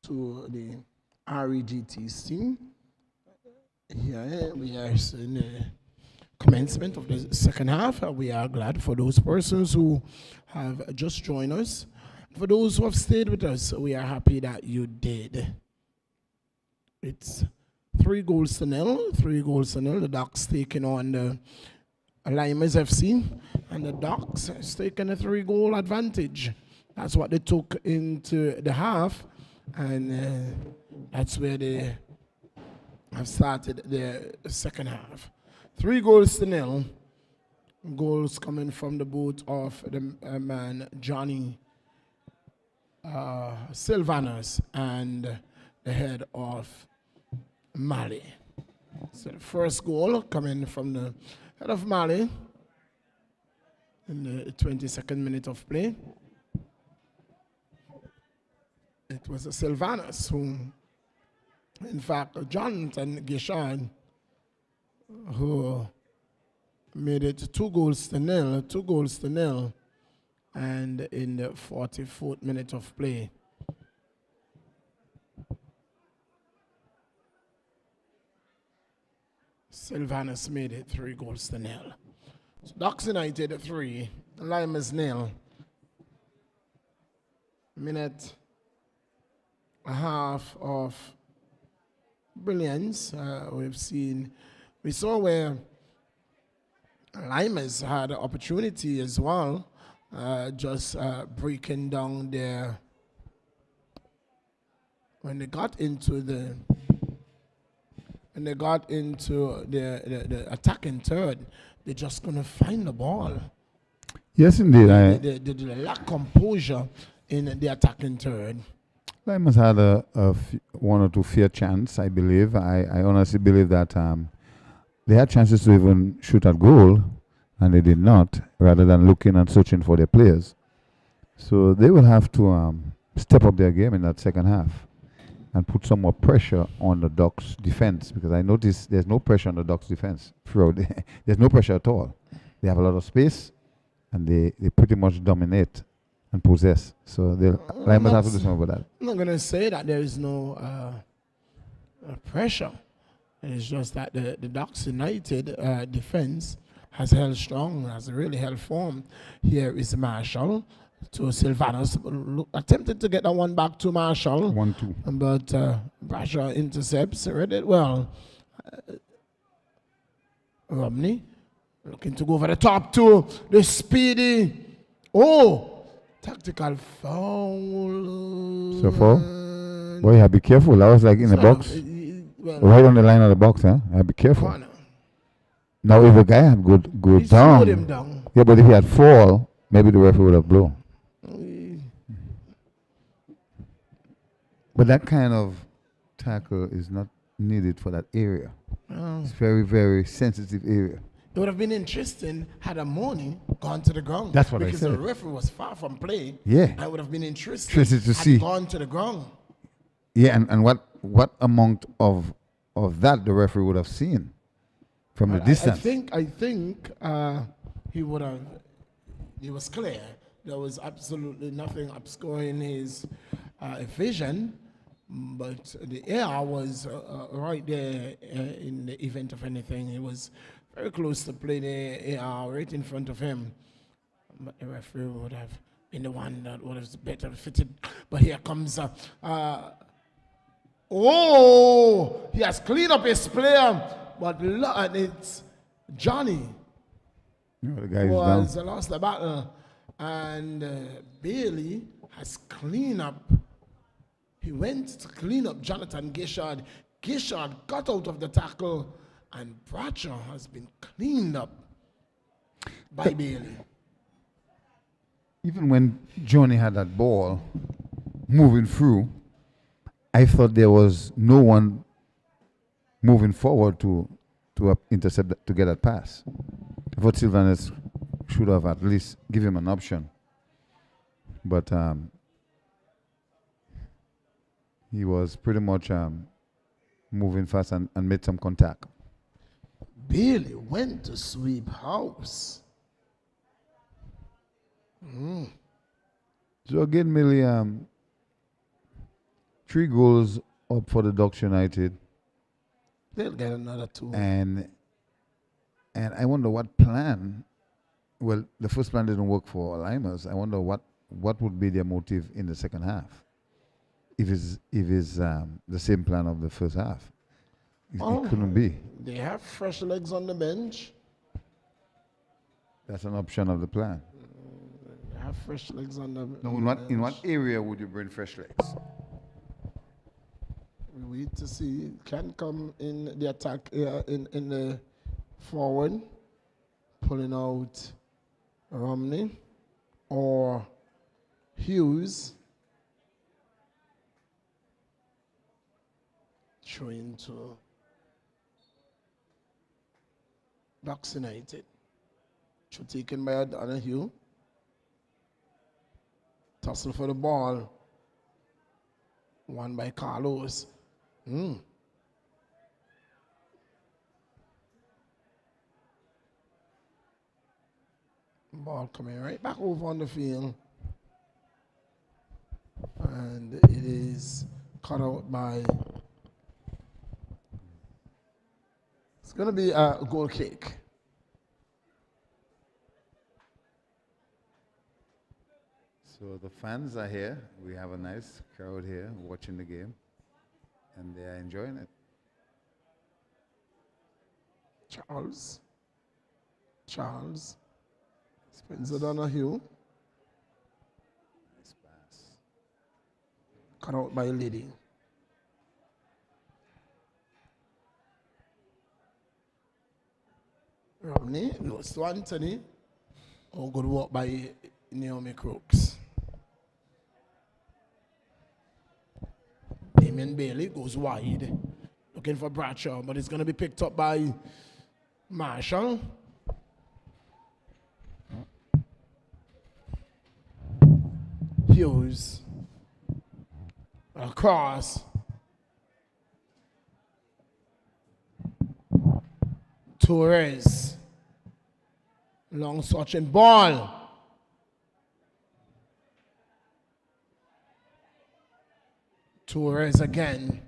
to the REGT's team. Here we are in the commencement of the second half. We are glad for those persons who have just joined us. For those who have stayed with us, we are happy that you did. It's 3-0. 3-0. The Ducks taking on the Lymers FC, and the Ducks has taken a 3-goal advantage. That's what they took into the half, and that's where they have started their second half. 3-0. Goals coming from the boot of the man Johnny Sylvanus and the head of Mali. So the first goal coming from the head of Mali in the 22nd minute of play. It was a Sylvanus who, in fact, Jonathan Gishard, who made it 2-0, and in the 44th minute of play, Sylvanus made it 3-0. So Ducks United 3, Lymers 0. Minute a half of brilliance. We saw where Lymers had an opportunity as well, just breaking down their, when they got into the attacking third, they just couldn't find the ball. Yes, indeed. They lack composure in the attacking third. Lymers had one or two fair chance, I believe. I honestly believe that they had chances to even shoot at goal, and they did not, rather than looking and searching for their players. So they will have to step up their game in that second half and put some more pressure on the Ducks defense, because I noticed there's no pressure on the Ducks defense. There's no pressure at all. They have a lot of space, and they pretty much dominate and possess. So Lymers have to do something about that. I'm not going to say that there is no pressure. It's just that the Ducks United defense has held strong, has really held firm. Here is Marshall to Sylvanus, attempted to get that one back to Marshall. 1-2. But Marshall intercepts, read it well. Romney looking to go over the top to the speedy. Tactical foul. So far? Boy, you have to be careful. I was like in the box. Right on the line of the box, huh? You have to be careful. Corner. Now, if the guy had go He down, slowed him down. yeah, but if he had fall, maybe the referee would have blown. But that kind of tackle is not needed for that area. It's very, very sensitive area. It would have been interesting had Amoni gone to the ground. That's what I because said. the referee was far from play. Yeah. I would have been interested Interested to had see. gone to the ground. Yeah, and what amount of that the referee would have seen from the distance? I think he would have. He was clear. There was absolutely nothing obscuring his vision, but the air was right there in the event of anything. He was very close to play the AR right in front of him, but the referee would have been the one that would have better fitted. But here comes he has cleaned up his player, but it's Johnny No, the guy who is has lost the battle, and Bailey has cleaned up. He went to clean up Jonathan Gishard. Gishard got out of the tackle, and Bradshaw has been cleaned up by Bailey. Even when Johnny had that ball moving through, I thought there was no one moving forward to intercept to get that pass. I thought Sylvanus should have at least given him an option, but he was pretty much moving fast and made some contact. Bailey went to sweep house. So again, Millie, 3 goals up for the Ducks United. They'll get another 2. And I wonder what plan. Well, the first plan didn't work for Lymers. I wonder what would be their motive in the second half. If it's the same plan of the first half, it couldn't be. They have fresh legs on the bench. That's an option of the plan. They have fresh legs on the No, in what area would you bring fresh legs? We wait to see. Can come in the attack in the forward, pulling out Romney or Hughes. Throwing to Ducks United. Taken by Donahue. Tussle for the ball. Won by Carlos. Ball coming right back over on the field. And it is cut out by... It's going to be a goal kick. So the fans are here. We have a nice crowd here watching the game, and they are enjoying it. Charles. Spencer Donahue. Nice pass. Cut out by Liddy. Romney goes to Anthony. Oh, good work by Naomi Crooks. Damien Bailey goes wide. Looking for Bradshaw, but it's going to be picked up by Marshall. Hughes. Across. Torres. Long searching ball. Torres again.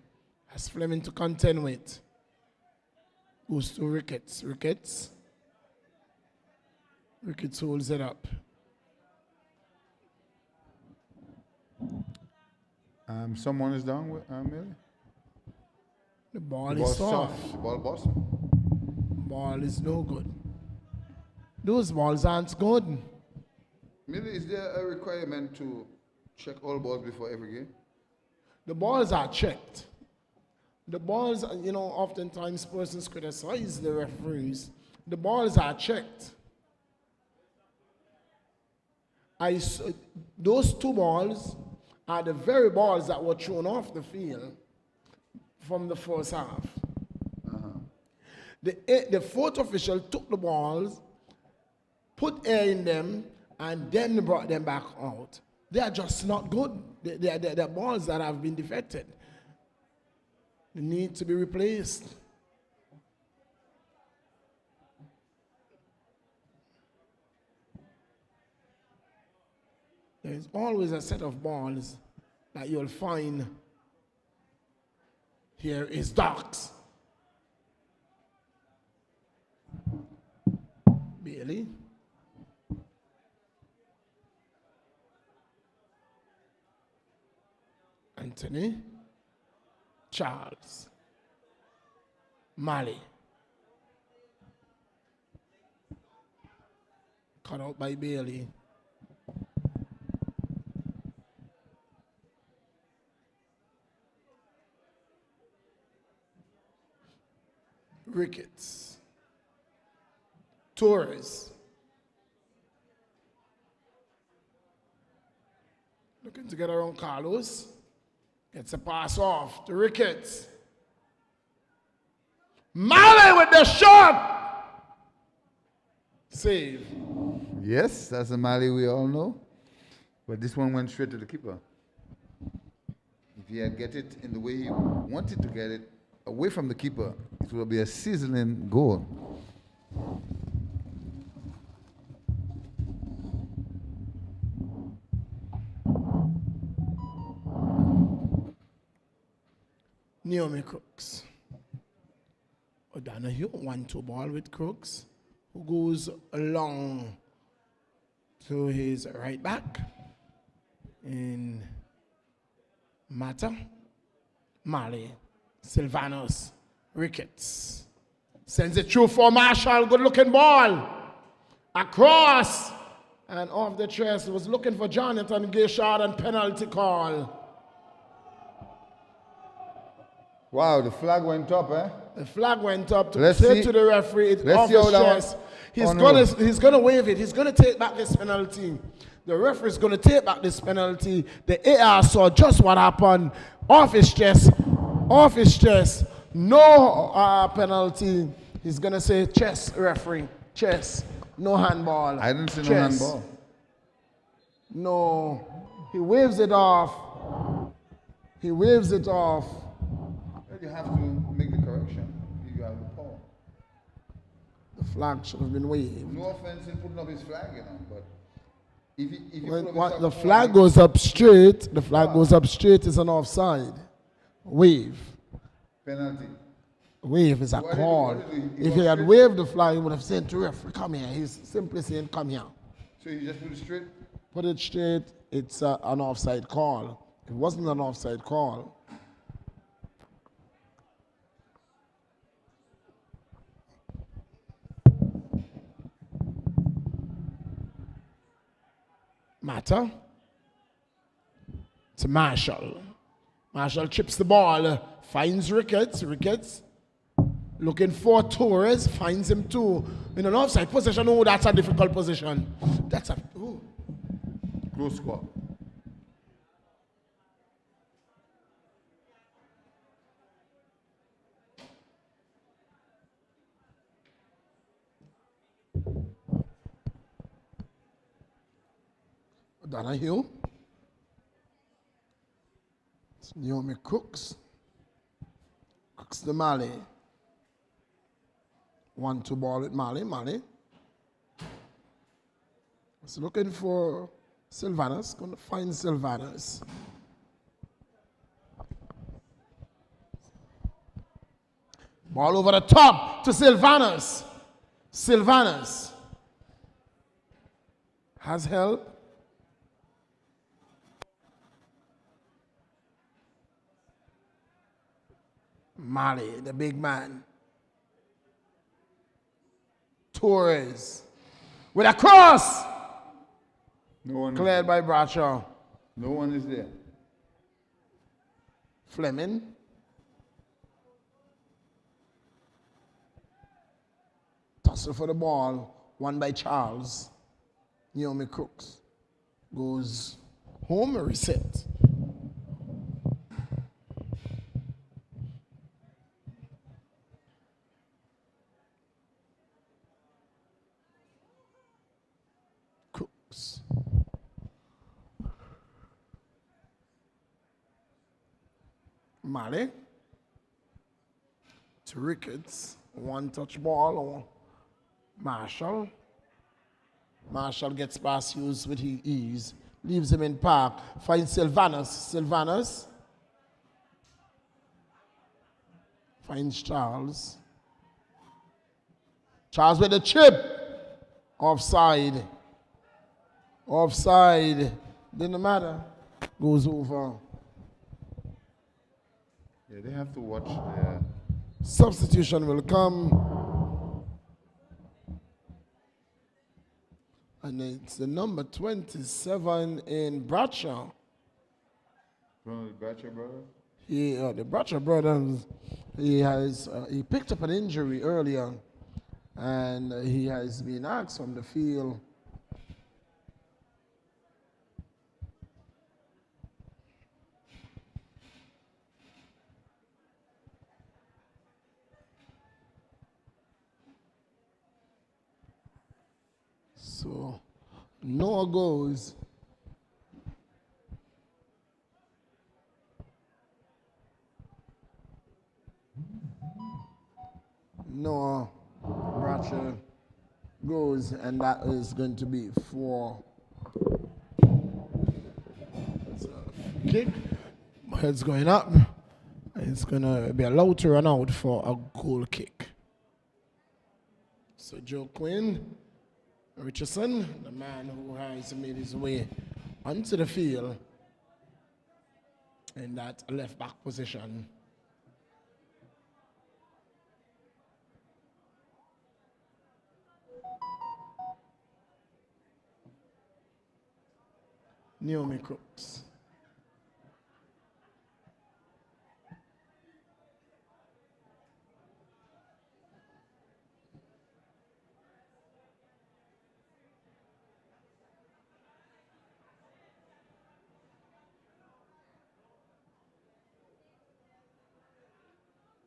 Has Fleming to contend with. Goes to Ricketts. Ricketts holds it up. Someone is down with Millie? The ball is soft. The ball boss. Ball is no good. Those balls aren't good. Millie, is there a requirement to check all balls before every game? The balls are checked. The balls, oftentimes persons criticize the referees. The balls are checked. Those 2 balls are the very balls that were thrown off the field from the first half. The fourth official took the balls, put air in them, and then brought them back out. They are just not good. They're balls that have been defected. They need to be replaced. There is always a set of balls that you'll find. Here is Ducks. Bailey. Anthony. Charles. Mali. Cut out by Bailey. Ricketts. Torres. Looking to get around Carlos. Gets a pass off to Ricketts. Mali with the shot! Save. Yes, that's a Mali we all know. But this one went straight to the keeper. If he had get it in the way he wanted to get it, away from the keeper, it will be a sizzling goal. Naomi Crooks. O'Donoghue, 1-2 ball with Crooks, who goes along to his right back in Mata, Mali, Sylvanus, Ricketts. Sends it through for Marshall, good looking ball. Across and off the chest, was looking for Jonathan Gishard and penalty call. Wow, the flag went up, eh? The flag went up to Let's say see. to the referee, it's Let's off see how his that chest. one- He's gonna waive it. He's gonna take back this penalty. The referee's gonna take back this penalty. The AR saw just what happened. Off his chest. No penalty. He's gonna say chest, referee. Chest. No handball. I didn't see no Chest. handball. No. He waves it off. He waves it off. Well, you have to make the correction if you have the power. The flag should have been waved. No offense in putting up his flag, you know, but if you When put up the his flag goes up straight, it's an offside. Wave. penalty. Wave is a What did he- call. what did he- If he had waved the flag, he would have said to referee, come here. He's simply saying, come here. So you just put it straight? Put it straight, it's an offside call. It wasn't an offside call. Matter to Marshall. Marshall chips the ball, finds Ricketts. Ricketts looking for Torres, finds him too. In an offside position, oh, that's a difficult position. That's a, oh. Close score. Donahue. It's Naomi Crooks. Crooks the Mali. 1-2 ball with Mali. Mali. Was looking for Sylvanus. Going to find Sylvanus. Ball over the top to Sylvanus. Sylvanus has help. Mali, the big man. Torres with a cross. No one. Cleared by Bradshaw. No one is there. Fleming. Tussle for the ball. Won by Charles. Naomi Crooks goes home, reset. Crooks. Mali to Ricketts. One touch ball or Marshall. Marshall gets past Hughes with ease. Leaves him in park. Finds Sylvanus. Sylvanus. Finds Charles. Charles with the chip. Offside. Offside. Didn't matter. Goes over. Yeah, they have to watch their. Substitution will come. And it's the number 27 in Bradshaw. From the Batcher brother? The Bradshaw brothers, he picked up an injury earlier, and he has been asked from the field. So, Noah goes. Noah Bradshaw goes, and that is going to be for kick. Head's going up, It's going to be allowed to run out for a goal kick. So Joe Quinn Richardson, the man who has made his way onto the field in that left back position. Naomi Crooks.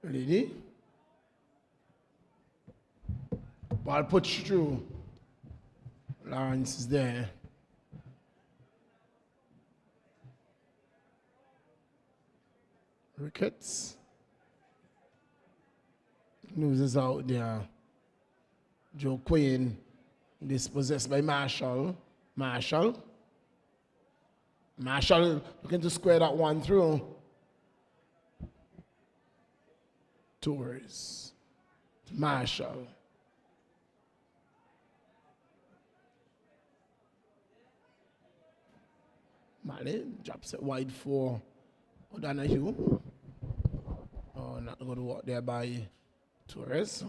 Lady. Ball pushed through. Lawrence is there. Ricketts. Loses out there. Joe Quinn. Dispossessed by Marshall. Marshall looking to square that one through. Torres. Marshall. Mali drops it wide for O'Donoghue. Oh, not going to walk there by Torres.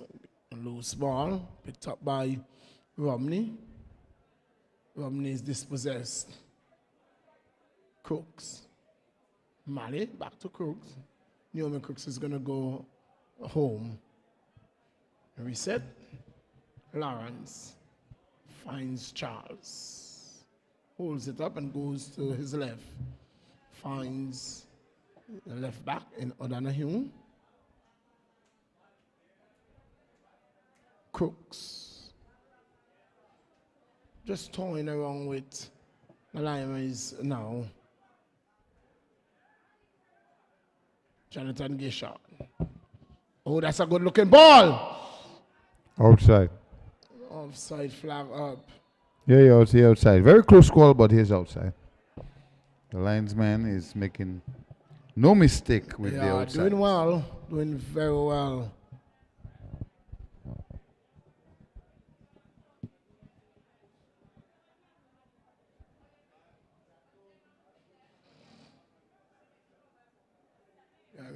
Loose ball. Picked up by Romney. Romney is dispossessed. Crooks. Mali back to Crooks. Naomi Crooks is going to go home. Reset. Lawrence finds Charles. Holds it up and goes to his left. Finds the left back in O'Donoghue. Crooks. Just toying around with the Lymers now. Jonathan Gishard. Oh, that's a good looking ball. Outside. Offside flag up. Yeah, he's outside. Very close call, but he's outside. The linesman is making no mistake with the outside. Doing well. Doing very well.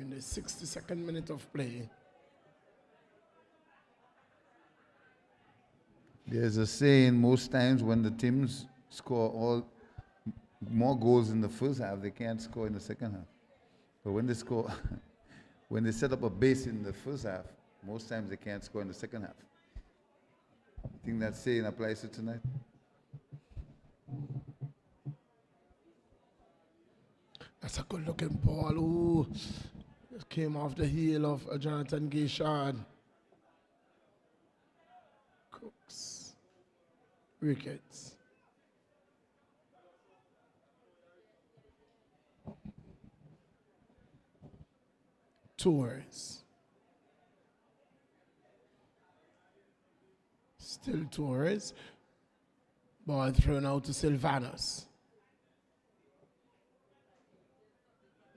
In the 62nd minute of play. There's a saying, most times when the teams score more goals in the first half, they can't score in the second half. But when they score, when they set up a base in the first half, most times they can't score in the second half. I think that saying applies to tonight. That's a good looking ball. Ooh. It came off the heel of Jonathan Gishard. Crooks. Ricketts. Torres. Still Torres. Ball thrown out to Sylvanus.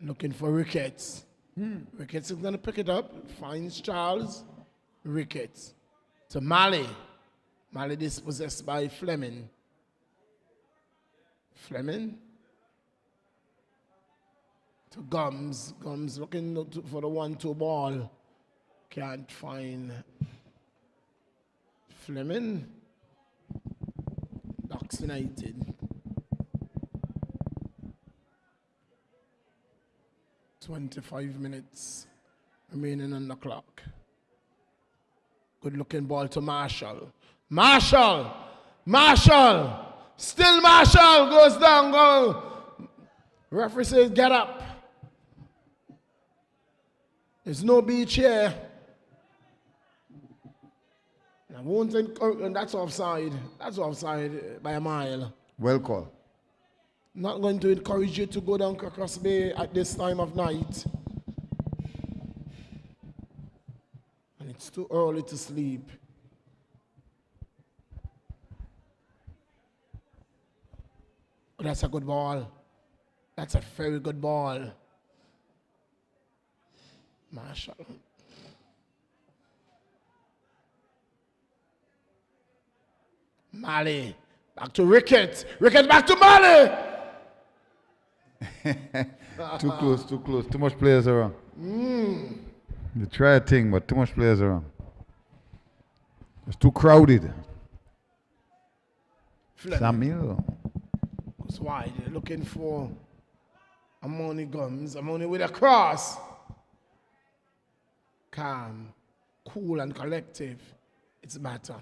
Looking for Ricketts. Ricketts is going to pick it up. Finds Charles. Ricketts. To Mali. Mali dispossessed by Fleming. Fleming. To Gums. Gums looking for the 1-2 ball. Can't find Fleming. Ducks United. 25 minutes remaining on the clock. Good looking ball to Marshall. Marshall! Marshall! Still Marshall goes down, go. Referee says get up. There's no beach here. I won't encourage, that's offside. That's offside by a mile. Well called. Not going to encourage you to go down Cross Bay at this time of night. And it's too early to sleep. Oh, that's a good ball. That's a very good ball. Marshall. Mali. Back to Ricketts. Ricketts back to Mali. Too close, too close. Too much players around. They try a thing, but too much players around. It's too crowded. Samuel. That's why they're looking for Amoni Gums. Amoni with a cross. Calm, cool, and collective. It's better.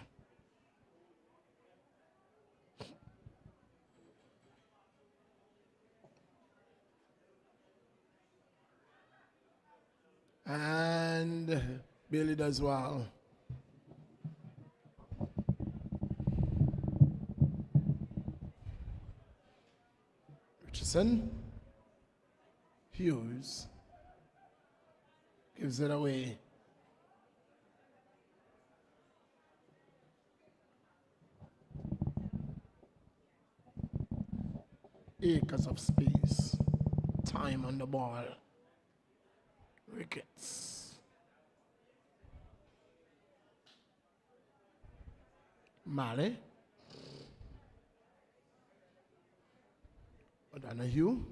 And Billy does well. Richardson. Hughes. Gives it away. Acres of space. Time on the ball. Ricketts. Mali. O'Donoghue.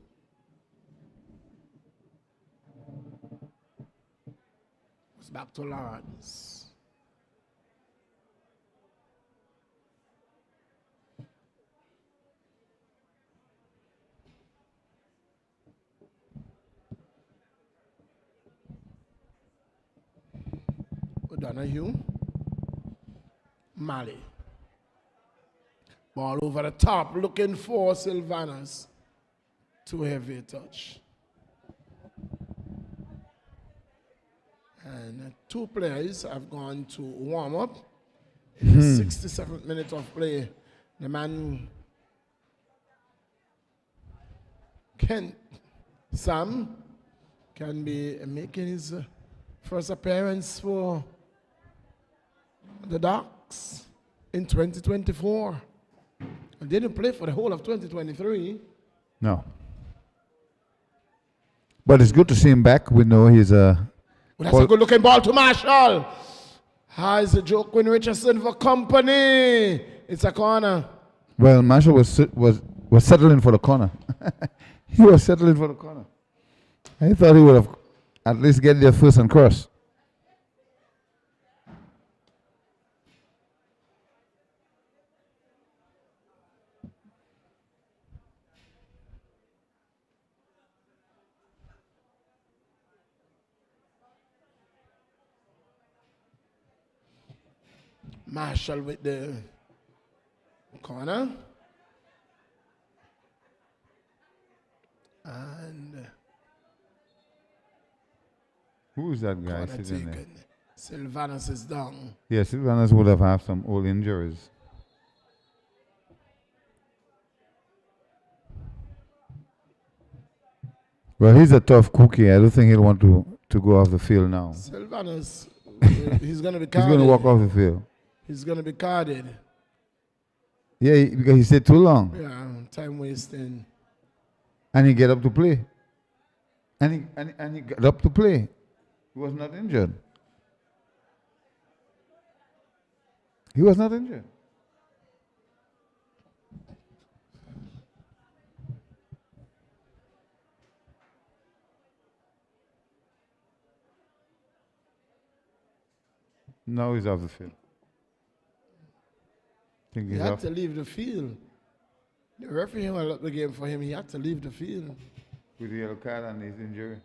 It's back to Lawrence. O'Donoghue. Mali. Ball over the top, looking for Sylvanus. Too heavy a touch. And two players have gone to warm up. In the 67th minute of play, the man Sam can be making his first appearance for the Ducks in 2024. And didn't play for the whole of 2023. No. But it's good to see him back. We know he's a. Well, that's a good looking ball to Marshall. Has a joke with Richardson for company. It's a corner. Well, Marshall was settling for the corner. He was settling for the corner. I thought he would have at least get there first and cross. Marshall with the corner. And Who is that guy corner sitting there? taken. Sylvanus is down. Yes, Sylvanus would have had some old injuries. Well, he's a tough cookie. I don't think he'll want to go off the field now. Sylvanus, he's going to be He's carded. going to walk off the field. He's going to be carded. Yeah, because he stayed too long. Yeah, time wasting. And he get up to play. And he got up to play. He was not injured. He was not injured. Now he's off the field. Think He he's had off. to leave the field. The referee held up the game for him. He had to leave the field. With the yellow card and his injury.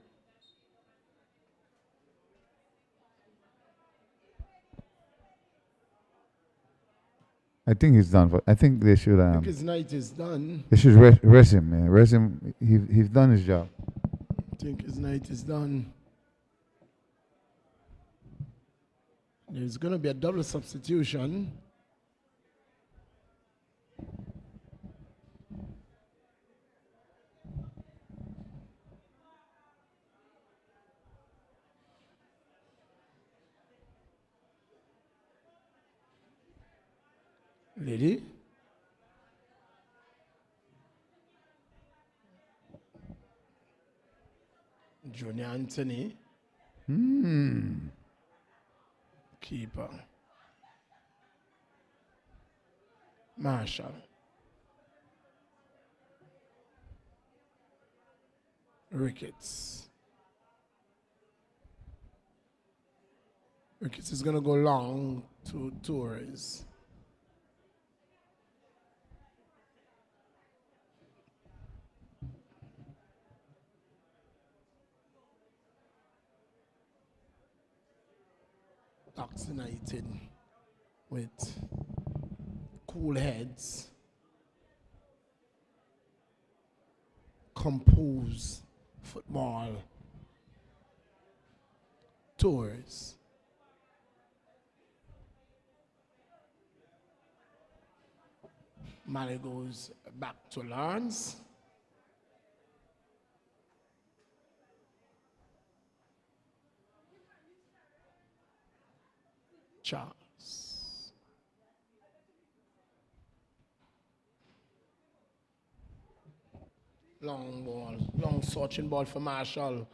I think he's done. I think they should. I think his night is done. They should rest him. Man. Rest him. He's done his job. I think his night is done. There's going to be a double substitution. Lady. Junior Anthony. Keeper. Marshall. Ricketts. Ricketts is going to go long to Torres. Ducks United with cool heads, compose football, tours. Mali goes back to Lawrence. Charles. Long ball, long searching ball for Marshall.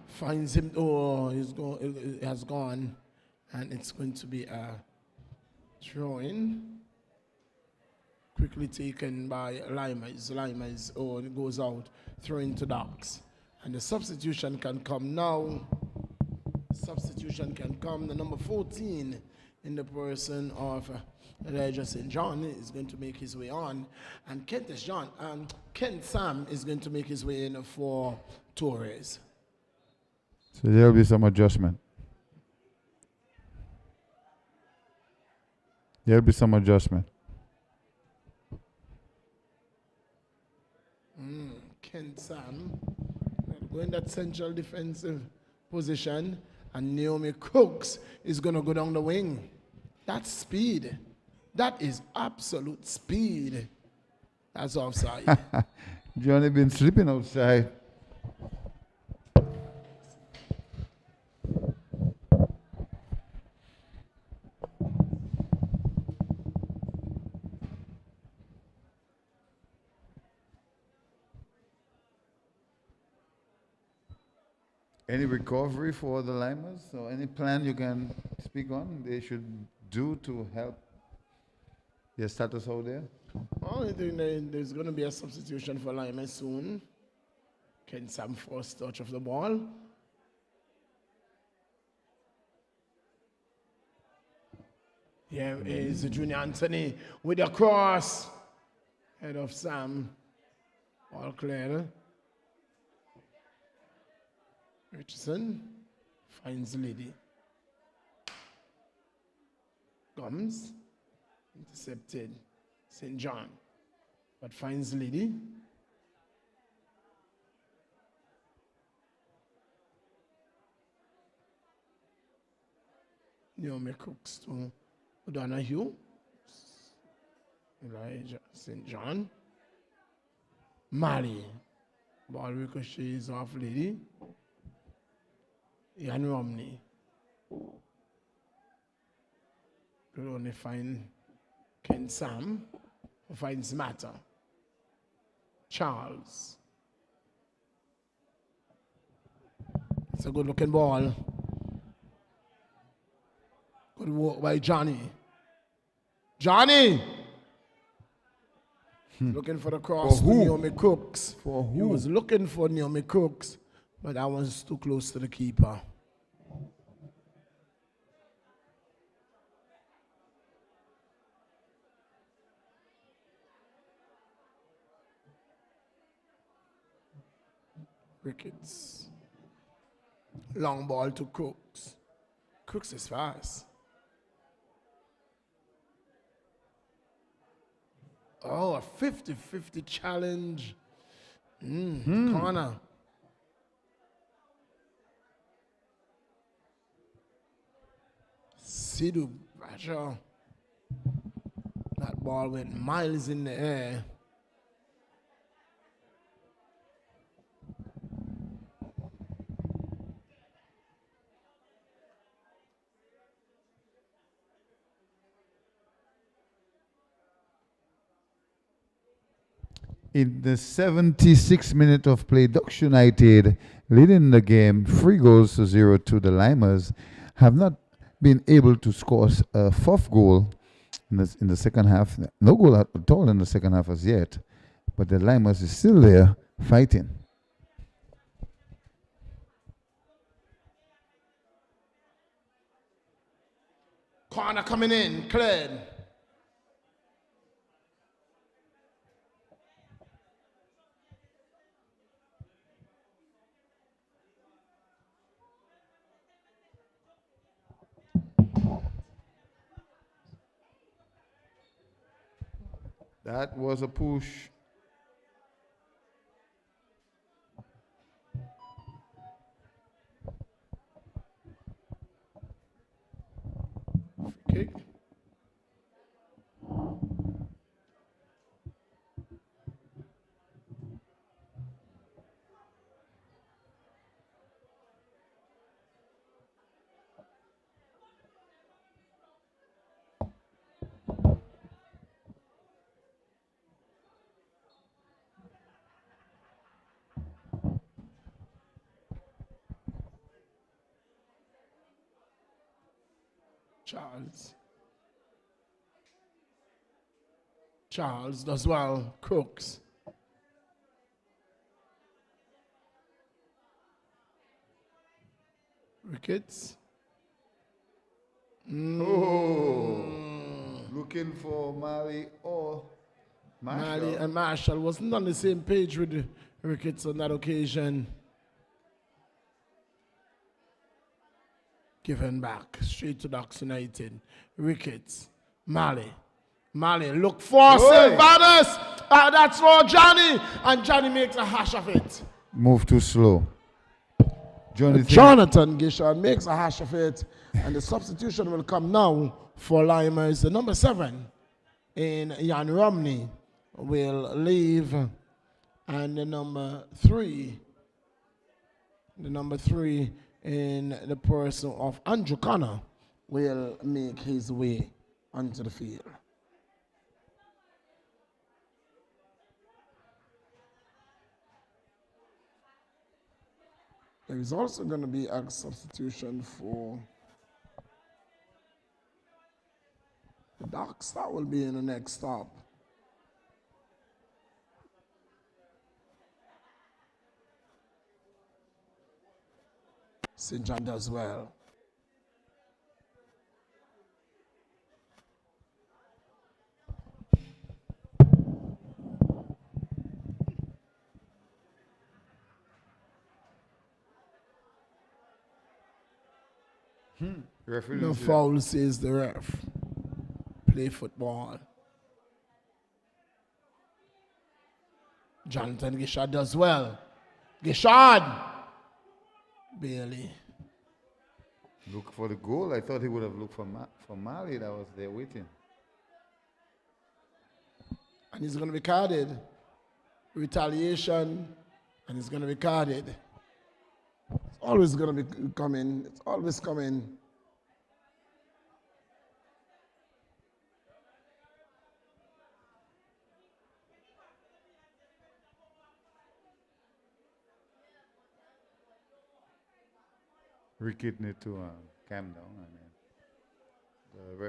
Finds him. Oh, he has gone, and it's going to be a throw-in. Quickly taken by Lymers. Lymers, oh, it goes out, throwing to Ducks. And the substitution can come now. Substitution can come. The number 14 in the person of Elijah St. John is going to make his way on. And Kent Sam is going to make his way in for Torres. So there will be some adjustment. There will be some adjustment. Kent Sam going that central defensive position, and Naomi Cooks is going to go down the wing. That's speed. That is absolute speed. That's offside. Johnny been sleeping outside. Any recovery for the Lymers or any plan you can speak on they should do to help their status out there? Only thing there's going to be a substitution for Lymers soon. Ken Sam first touch of the ball. Here is Junior Anthony with a cross. Head of Sam. All clear. Richardson finds Lady. Comes. Intercepted. St. John. But finds Lady. Naomi Cooks to O'Donoghue. Elijah St. John. Mali. Ball ricochets off Lady. Ian Romney. Could only find Ken Sam, who finds Matter. Charles. It's a good looking ball. Good work by Johnny. Johnny! Looking for the cross to Naomi Cooks. For who? He was looking for Naomi Cooks, but that was too close to the keeper. Ricketts. Long ball to Cooks. Cooks is fast. Oh, a 50-50 challenge. Corner. Sidhu Bradshaw. That ball went miles in the air. In the 76th minute of play, Ducks United leading the game 3 goals to 0 to the Lymers have not been able to score a fourth goal in the second half. No goal at all in the second half as yet, but the Lymers is still there fighting. Corner coming in, cleared. That was a push. Kick. Charles does well. Crooks. Ricketts. Oh, looking for Mali or Marshall. Mali and Marshall wasn't on the same page with Ricketts on that occasion. Given back straight to Ducks United. Ricketts. Mali. Look for Sylvanus. That's for Johnny. And Johnny makes a hash of it. Move too slow. Jonathan Gishon makes a hash of it. And the substitution will come now for Lymers. The number 7 in Jan Romney will leave. And the number 3 in the person of Andrew Connor will make his way onto the field. There is also going to be a substitution for the Ducks. That will be in the next stop. St. John does well. No foul, says the ref. Play football. Jonathan Gishard does well. Gishard! Bailey. Look for the goal. I thought he would have looked for Mali that was there waiting. And he's going to be carded. Retaliation. And he's going to be carded. It's always going to be coming. It's always coming. Rickett need to calm down.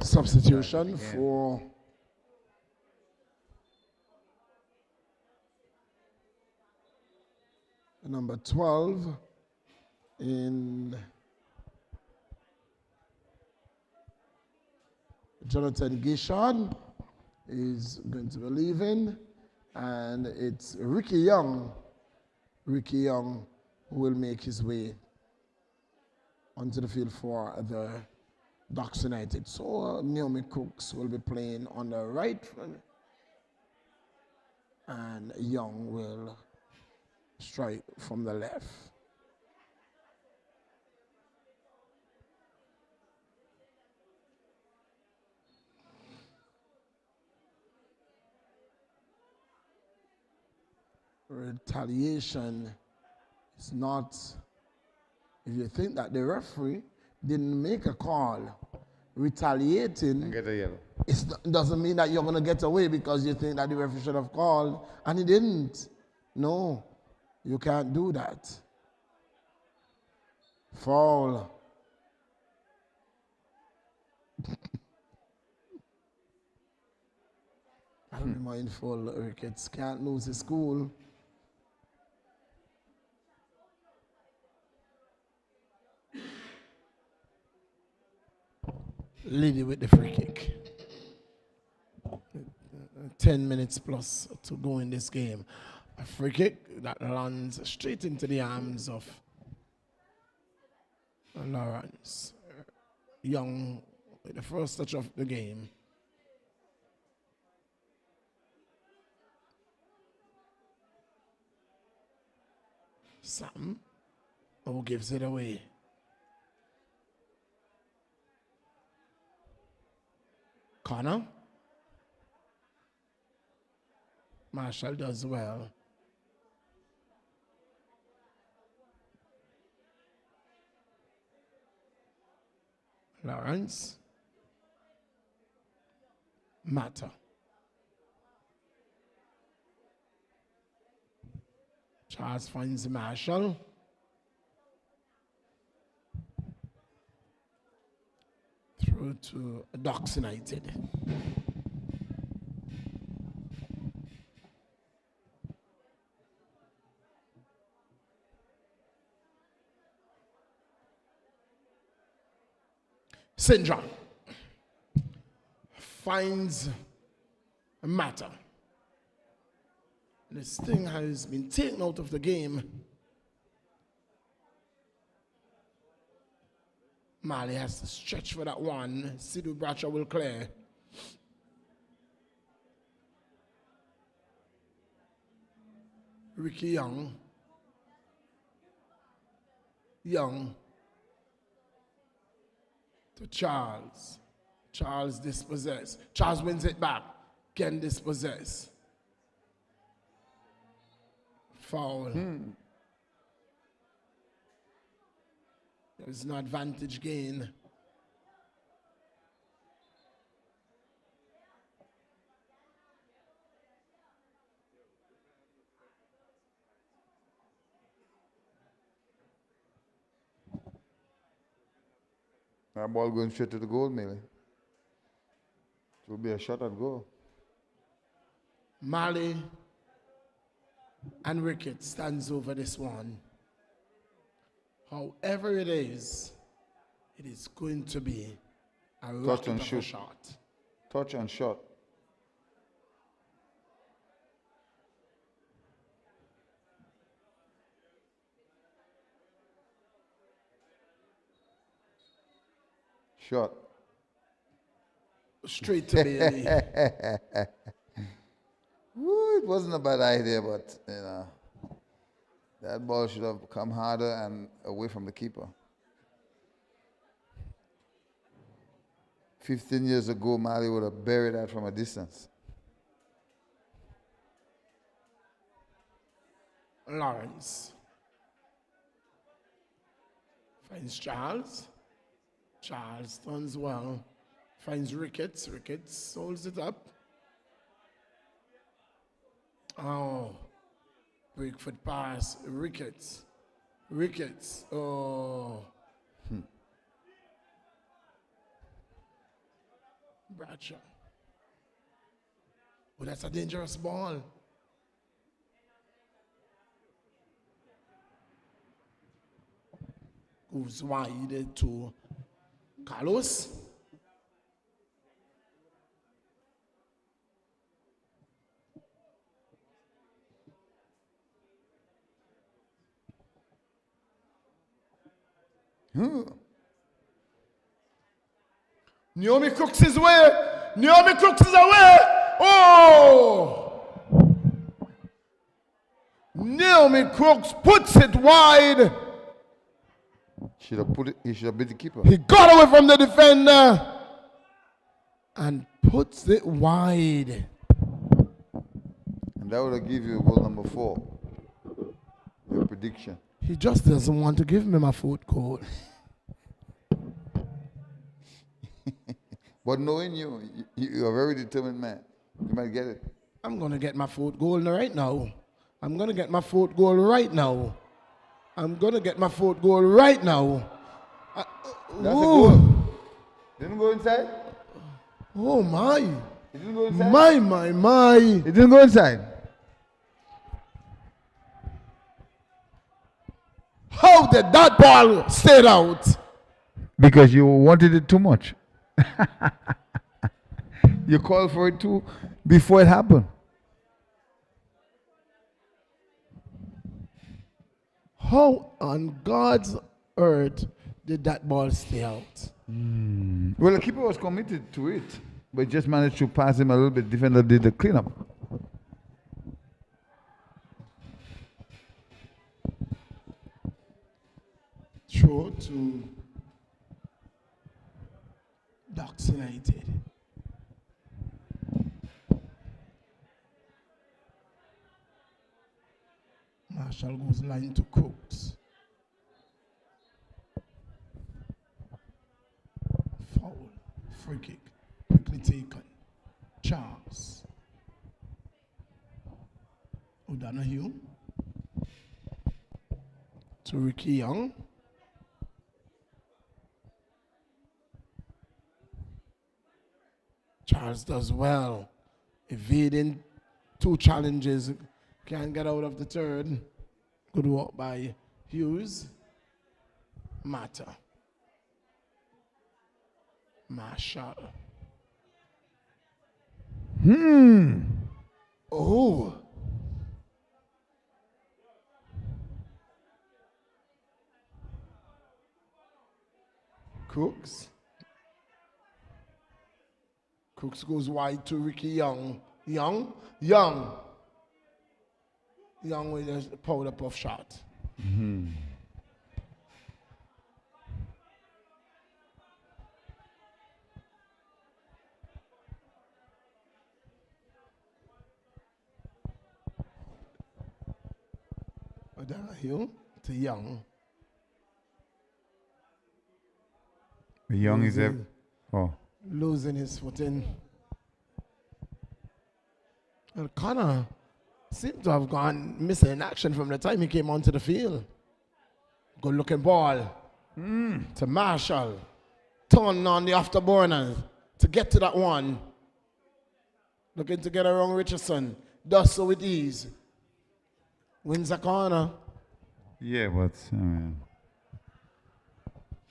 Substitution for number 12 in Jonathan Gishon is going to be leaving, and it's Ricky Young who will make his way onto the field for the Ducks United. So Naomi Cooks will be playing on the right, and Young will strike from the left. Retaliation is not, if you think that the referee didn't make a call, retaliating, And get a yellow. it doesn't mean that you're going to get away because you think that the referee should have called and he didn't. No, you can't do that. Foul. I'll be mindful, Ricketts can't lose his school. Liddy with the free kick. 10 minutes plus to go in this game. A free kick that lands straight into the arms of Lawrence. Young with the first touch of the game. Sam, who gives it away? Connor. Marshall does well. Lawrence. Mata. Charles finds Marshall. Through to Docks United. St. John finds Mata. This thing has been taken out of the game. Marley has to stretch for that one. Sidhu Bradshaw will clear. Ricky Young. Young. To Charles. Charles dispossess. Charles wins it back. Can dispossess. Foul. There's no advantage gain. That ball going straight to the goal, Millie. It will be a shot at goal. Marley and Ricketts stands over this one. However it is going to be a rocket and of a shoot. shot. Touch and shot. Shot. Straight to Bailey. Woo, it wasn't a bad idea, but that ball should have come harder and away from the keeper. 15 years ago, Mali would have buried that from a distance. Lawrence finds Charles. Charles turns well. Finds Ricketts. Ricketts holds it up. Oh. Breakford pass. Ricketts. Ricketts. Oh. Bradshaw. Oh, that's a dangerous ball. Goes wide to Carlos. Naomi Crooks his way. Naomi Crooks is away. Oh! Naomi Crooks puts it wide. Should have put it. He should have beat the keeper. He got away from the defender and puts it wide. And that would have given you goal number 4. Your prediction. He just doesn't want to give me my foot code. But knowing you're a very determined man. You might get it. I'm going to get my fourth goal right now. I'm going to get my fourth goal right now. I'm going to get my fourth goal right now. That's a goal. Didn't go inside? Oh, my. It didn't go inside? My. It didn't go inside. How did that ball stay out? Because you wanted it too much. You called for it too before it happened. How on God's earth did that ball stay out? Well, the keeper was committed to it, but just managed to pass him a little bit. Defender did the cleanup. Throw to Ducks United. Marshall goes line to Crooks. Foul. Free kick. Quickly taken. Charles. O'Donoghue. To Ricky Young. Charles does well. Evading two challenges. Can't get out of the third. Good work by Hughes. Mata. Marshall. Oh. Cooks. Cooks goes wide to Ricky Young. Young with a powder puff shot. O'Donoghue to Young. Young is there. Oh. Losing his footing. And Connor seemed to have gone missing in action from the time he came onto the field. Good looking ball to Marshall. Turn on the afterburners to get to that one. Looking to get around Richardson. Does so with ease. Wins a corner. Yeah, but I mean,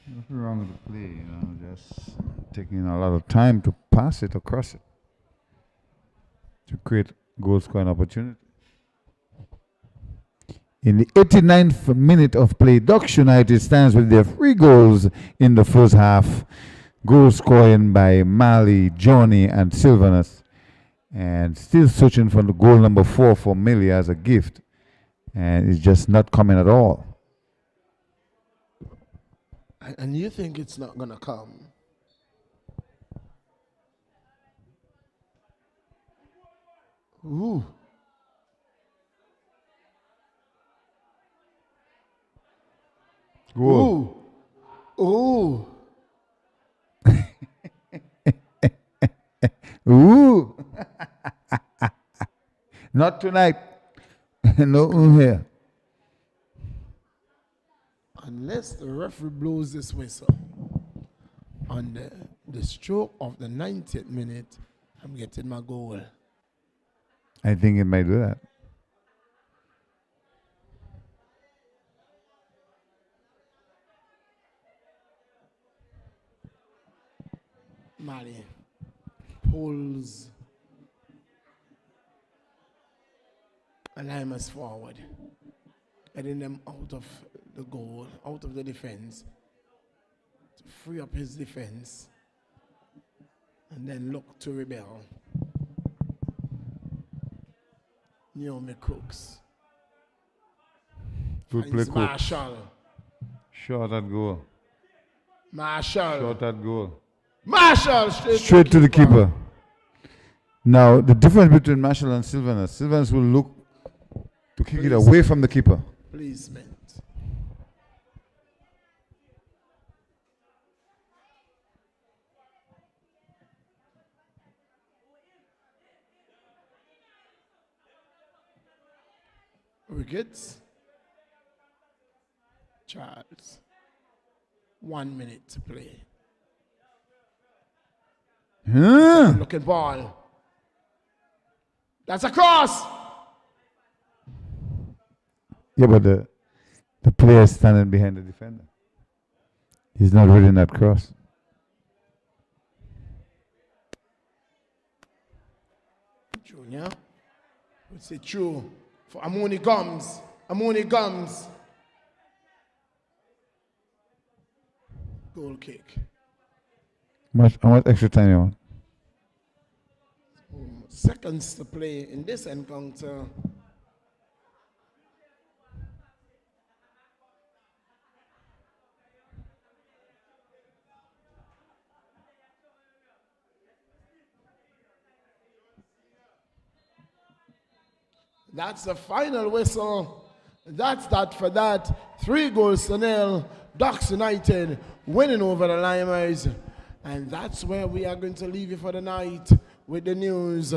nothing wrong with the play, just taking a lot of time to pass it across it to create goal scoring opportunity. In the 89th minute of play, Ducks United stands with their 3 goals in the first half. Goal scoring by Mali, Johnny, and Sylvanus. And still searching for the goal number 4 for Millie as a gift. And it's just not coming at all. And you think it's not going to come? Ooh. Goal. Ooh. Ooh. Ooh. Not tonight. No here. Unless the referee blows this whistle on the stroke of the 90th minute, I'm getting my goal. I think it might do that. Mali pulls Lymers forward, getting them out of the goal, out of the defense, to free up his defense, and then look to rebel. Naomi Crooks. Good play, Cook. Marshall. Short at goal. Marshall. Short at goal. Marshall Straight to the keeper. Now, the difference between Marshall and Sylvanus. Sylvanus will look to kick it away from the keeper. Placement. Wickets. Charles. 1 minute to play. Looking ball. That's a cross. Yeah, but the player is standing behind the defender. He's not reading that cross. Junior. Would say true for Amoni Gums. Amoni Gums. Goal kick. How much extra time you want? Seconds to play in this encounter. That's the final whistle. That's that for that. 3-0. Ducks United winning over the Lymers. And that's where we are going to leave you for the night with the news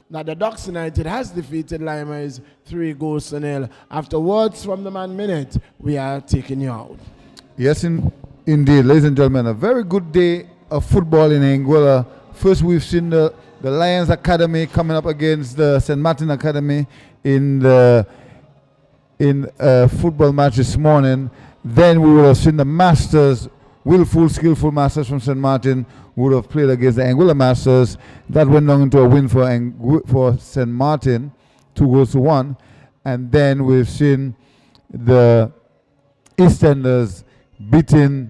that the Ducks United has defeated Lymers 3-0. Afterwards, from the Man Minute, we are taking you out. Yes, indeed, ladies and gentlemen, a very good day of football in Anguilla. First, we've seen the Lions Academy coming up against the St. Martin Academy in football match this morning. Then we would have seen the Masters, willful, skillful Masters from St. Martin would have played against the Anguilla Masters. That went down into a win for St. Martin, 2-1. And then we've seen the EastEnders beating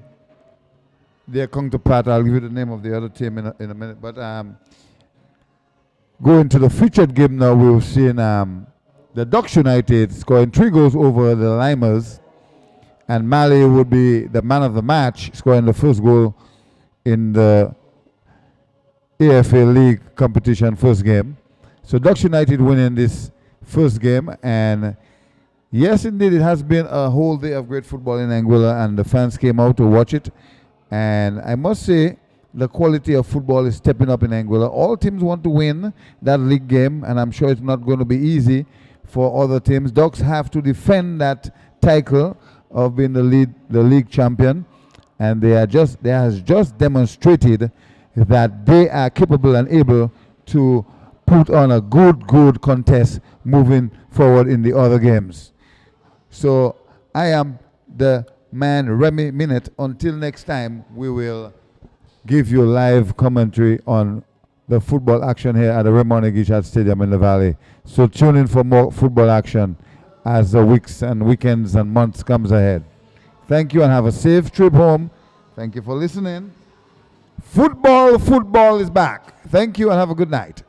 their counterpart. I'll give you the name of the other team in a minute. But going to the featured game now, we've seen the Ducks United scoring 3 goals over the Lymers. And Mali would be the man of the match, scoring the first goal in the AFA League competition first game. So Ducks United winning this first game. And yes, indeed, it has been a whole day of great football in Anguilla, and the fans came out to watch it. And I must say, the quality of football is stepping up in Anguilla. All teams want to win that league game, and I'm sure it's not going to be easy for other teams. Ducks have to defend that title of being the league champion, and they has just demonstrated that they are capable and able to put on a good contest moving forward in the other games. So I am the man Remy Minute. Until next time, we will give you live commentary on the football action here at the Raymond Gichat Stadium in the Valley. So tune in for more football action as the weeks and weekends and months comes ahead. Thank you and have a safe trip home. Thank you for listening. Football is back. Thank you and have a good night.